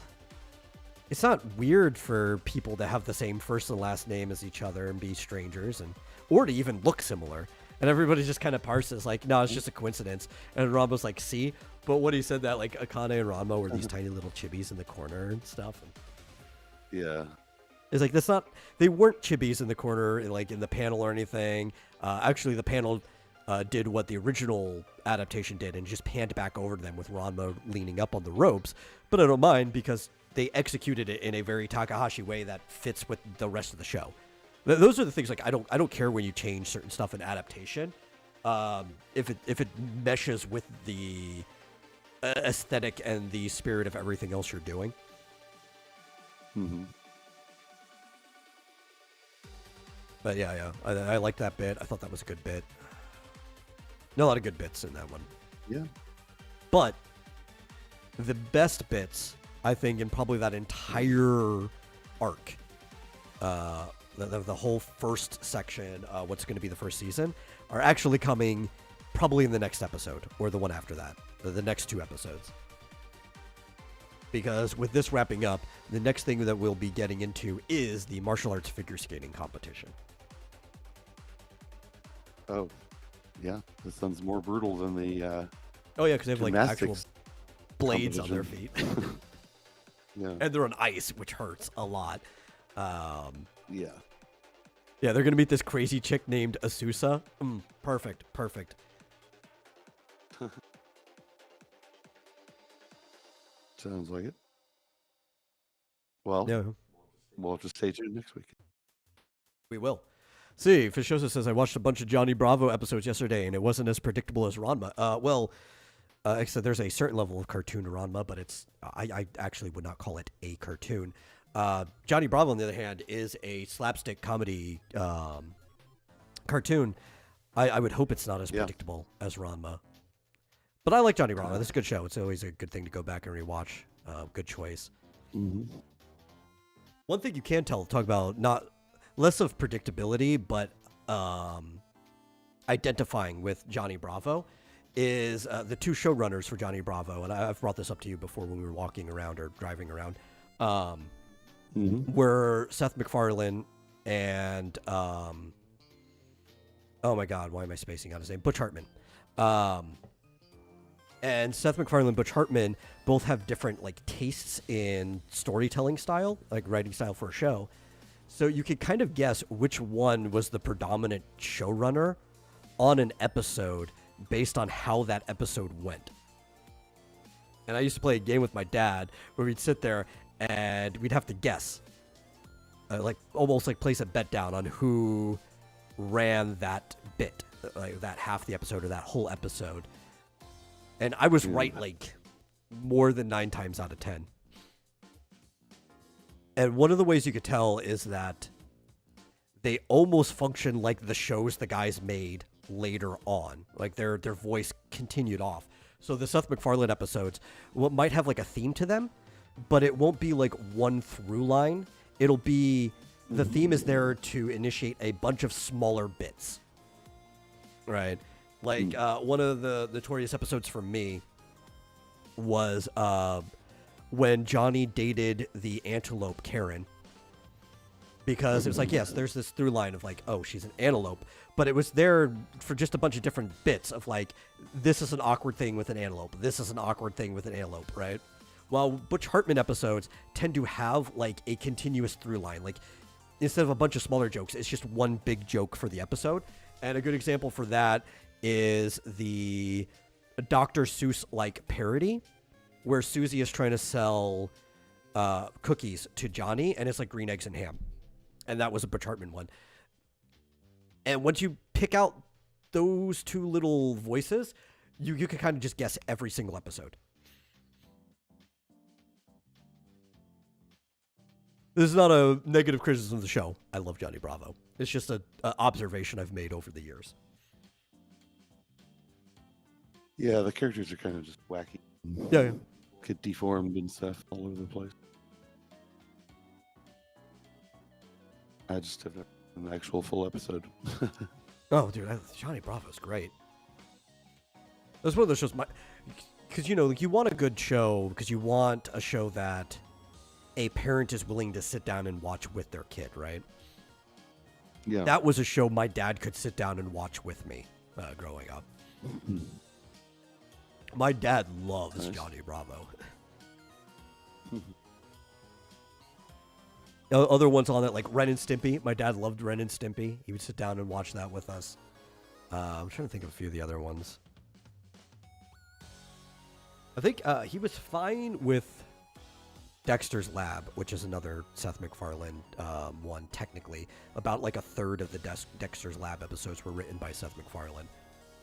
it's not weird for people to have the same first and last name as each other and be strangers, and or to even look similar. And everybody just kind of parses like, no, it's just a coincidence. And Ranma's like, see? But when he said that, like, Akane and Ranma were these tiny little chibis in the corner and stuff. And Yeah. it's like, that's not, they weren't chibis in the corner, like in the panel or anything. Actually, the panel did what the original adaptation did and just panned back over to them with Ranma leaning up on the ropes. But I don't mind because they executed it in a very Takahashi way that fits with the rest of the show. Those are the things, like, I don't care when you change certain stuff in adaptation, if it meshes with the aesthetic and the spirit of everything else you're doing. But yeah, I liked that bit. I thought that was a good bit. A lot of good bits in that one. Yeah. But the best bits, I think, in probably that entire arc, the whole first section, what's going to be the first season, are actually coming probably in the next episode or the one after that, the next two episodes. Because with this wrapping up, the next thing that we'll be getting into is the martial arts figure skating competition. Oh, yeah. This sounds more brutal than the Oh yeah, because they have like actual gymnastics blades on their feet. Yeah. And they're on ice, which hurts a lot. Yeah. Yeah, they're going to meet this crazy chick named Asusa. Perfect. Sounds like it. Well, Yeah, we'll have to stay tuned next week. we will. See, Fishosa says, I watched a bunch of Johnny Bravo episodes yesterday, and it wasn't as predictable as Ranma. Except there's a certain level of cartoon to Ranma, but I actually would not call it a cartoon. Johnny Bravo, on the other hand, is a slapstick comedy cartoon. I would hope it's not as predictable as Ranma. But I like Johnny Bravo. That's a good show. It's always a good thing to go back and rewatch. Good choice. One thing you can talk about, not less of predictability, but identifying with Johnny Bravo, is the two showrunners for Johnny Bravo, and I've brought this up to you before when we were walking around or driving around, were Seth MacFarlane and oh my God, why am I spacing out his name? Butch Hartman. And Seth MacFarlane and Butch Hartman both have different like tastes in storytelling style, like writing style for a show. So you could kind of guess which one was the predominant showrunner on an episode based on how that episode went. And I used to play a game with my dad where we'd sit there and we'd have to guess, like almost like place a bet down on who ran that bit, like that half the episode or that whole episode. And I was right like more than 9 times out of 10. And one of the ways you could tell is that they almost function like the shows the guys made later on. Like their voice continued off. So the Seth MacFarlane episodes might have like a theme to them, but it won't be like one through line. It'll be the theme is there to initiate a bunch of smaller bits. Right? Like one of the notorious episodes for me was when Johnny dated the antelope Karen. Because it was like, yes, there's this through line of like, oh, she's an antelope. But it was there for just a bunch of different bits of like, this is an awkward thing with an antelope. This is an awkward thing with an antelope, right? While Butch Hartman episodes tend to have like a continuous through line. Like instead of a bunch of smaller jokes, it's just one big joke for the episode. And a good example for that is the Dr. Seuss-like parody where Susie is trying to sell cookies to Johnny, and it's like green eggs and ham. And that was a Butch Hartman one. And once you pick out those two little voices, you can kind of just guess every single episode. This is not a negative criticism of the show. I love Johnny Bravo. It's just an observation I've made over the years. Yeah, the characters are kind of just wacky. Yeah. Get deformed and stuff all over the place. I just have an actual full episode. Oh, dude, Johnny Bravo's great. That's one of those shows, because, you know, like you want a good show because you want a show that a parent is willing to sit down and watch with their kid, right? Yeah. That was a show my dad could sit down and watch with me growing up. My dad loves Johnny Bravo. Other ones on it, like Ren and Stimpy. My dad loved Ren and Stimpy. He would sit down and watch that with us. I'm trying to think of a few of the other ones. I think he was fine with Dexter's Lab, which is another Seth MacFarlane one, technically. About like a third of the Dexter's Lab episodes were written by Seth MacFarlane.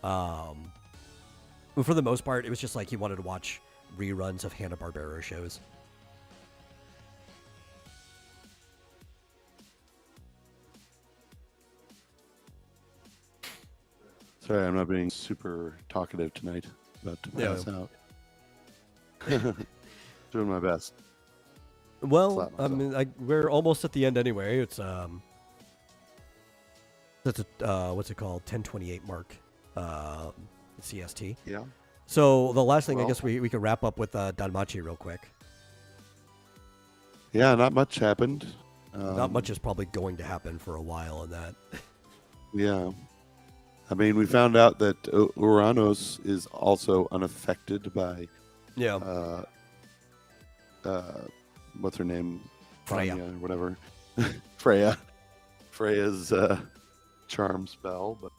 But for the most part, it was just like he wanted to watch reruns of Hanna-Barbera shows. Sorry, I'm not being super talkative tonight. About to pass out. Doing my best. Well, I mean, we're almost at the end anyway. It's that's a what's it called? 10:28 mark, CST. Yeah. So the last thing, I guess we could wrap up with Danmachi real quick. Yeah, not much happened. Not much is probably going to happen for a while in that. Yeah. I mean, we found out that Uranus is also unaffected by what's her name? Freya. Anya or whatever. Freya. Freya's charm spell, but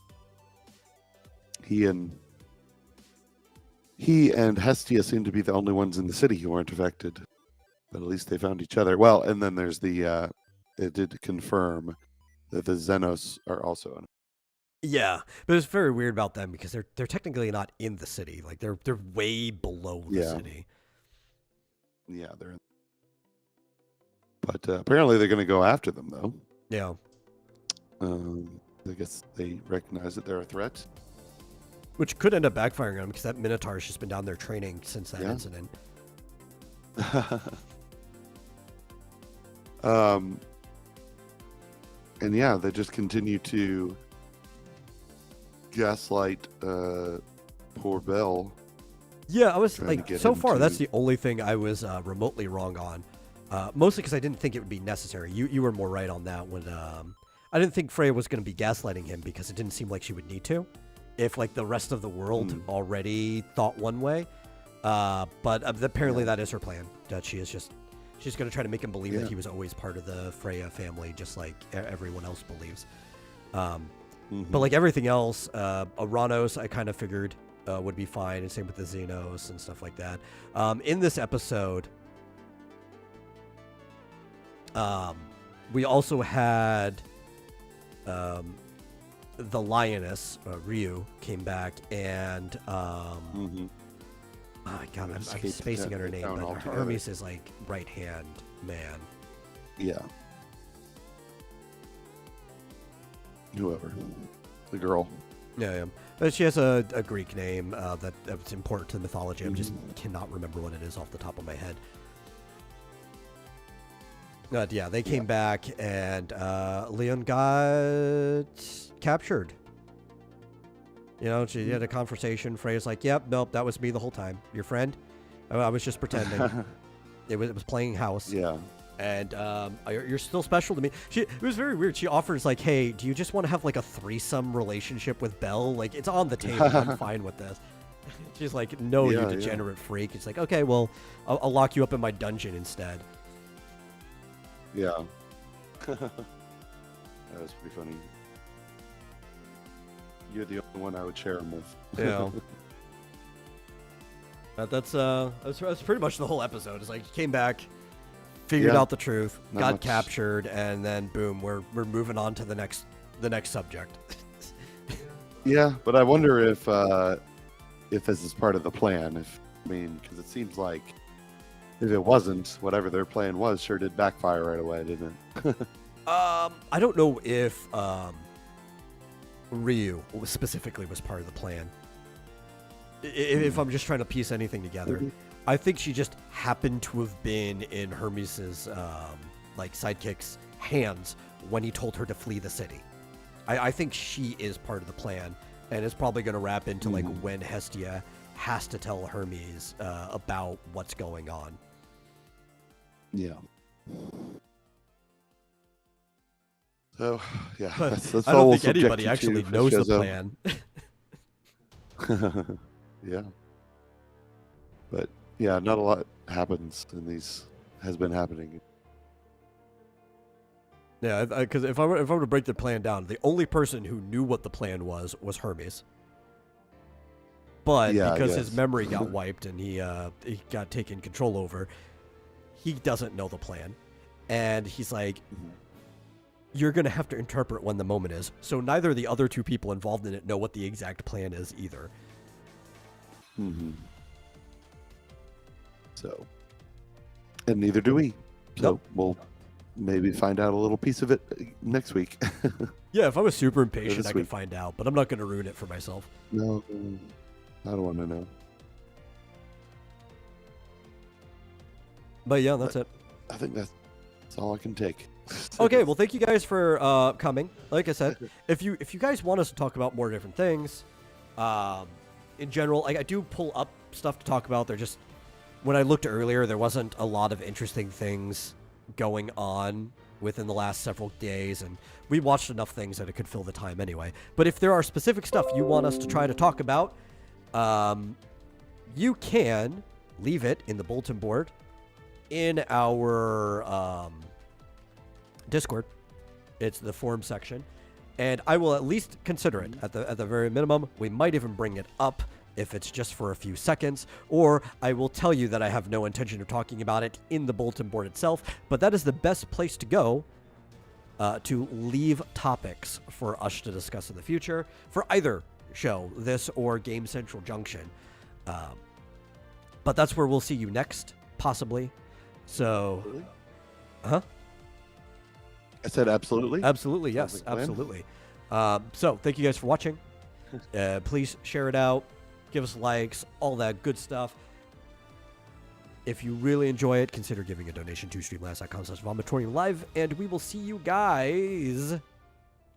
he and Hestia seem to be the only ones in the city who aren't affected. But at least they found each other. Well, and then there's the it did confirm that the Xenos are also unaffected. Yeah, but it's very weird about them because they're technically not in the city. Like they're way below the city. Yeah, they're in. But apparently they're going to go after them, though. Yeah. I guess they recognize that they're a threat. Which could end up backfiring on them because that Minotaur's just been down there training since that incident. And yeah, they just continue to gaslight poor Belle. Yeah, I was Trying to like, get so him far, to- that's the only thing I was remotely wrong on. Mostly because I didn't think it would be necessary. You were more right on that when I didn't think Freya was going to be gaslighting him because it didn't seem like she would need to, if like the rest of the world already thought one way. But apparently that is her plan. That she's going to try to make him believe that he was always part of the Freya family, just like everyone else believes. But like everything else, Aranos, I kind of figured would be fine, and same with the Xenos and stuff like that. In this episode, we also had the lioness, Ryu, came back, and oh my god, I'm spacing on her name, but Hermes is like right hand man. Yeah. Whoever. The girl. Yeah. But she has a Greek name that's important to mythology. I just cannot remember what it is off the top of my head. But yeah, they came back, and Leon got captured. You know, she had a conversation. Freya's like, "Yep, nope, that was me the whole time. Your friend? I was just pretending. it was playing house." Yeah. And you're still special to me. It was very weird. She offers like, "Hey, do you just want to have like a threesome relationship with Belle? Like, it's on the table. I'm fine with this." She's like, "No, you degenerate freak." It's like, "Okay, well, I'll lock you up in my dungeon instead." Yeah. That was pretty funny. You're the only one I would share them with. Yeah. That's pretty much the whole episode. It's like, he came back, figured out the truth, got captured, and then boom, we're moving on to the next subject. Yeah, but I wonder if this is part of the plan. Because it seems like if it wasn't, whatever their plan was sure did backfire right away, didn't it? I don't know if Ryu specifically was part of the plan. If I'm just trying to piece anything together, I think she just happened to have been in Hermes's like sidekick's hands when he told her to flee the city. I think she is part of the plan, and it's probably going to wrap into like when Hestia has to tell Hermes about what's going on. Yeah. So yeah, But that's I all don't we'll think anybody subject you actually to knows the shows up. plan. Yeah. But yeah, not a lot happens in these. Has been happening. Yeah, because if I were to break the plan down, the only person who knew what the plan was Hermes. But because his memory got wiped and he got taken control over, he doesn't know the plan. And he's like, you're going to have to interpret when the moment is. So neither of the other two people involved in it know what the exact plan is either. So, and neither do we. So we'll maybe find out a little piece of it next week. Yeah, if I was super impatient, this I could week. find out. But I'm not going to ruin it for myself. No, I don't want to know. But yeah, that's it. I think that's all I can take. Okay, well, thank you guys for coming. Like I said, if you guys want us to talk about more different things, in general, I do pull up stuff to talk about. They're just, when I looked earlier, there wasn't a lot of interesting things going on within the last several days, and we watched enough things that it could fill the time anyway. But if there are specific stuff you want us to try to talk about, you can leave it in the bulletin board in our Discord. It's the forum section, and I will at least consider it at the very minimum. We might even bring it up if it's just for a few seconds, or I will tell you that I have no intention of talking about it in the bulletin board itself, but that is the best place to go to leave topics for us to discuss in the future for either show, this or Game Central Junction. But that's where we'll see you next, possibly. So, I said absolutely. Absolutely, yes, Sounds like a plan. absolutely. So, thank you guys for watching. Please share it out, give us likes, all that good stuff. If you really enjoy it, consider giving a donation to streamlabs.com/vomitorium live, and we will see you guys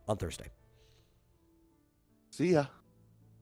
on Thursday. See ya.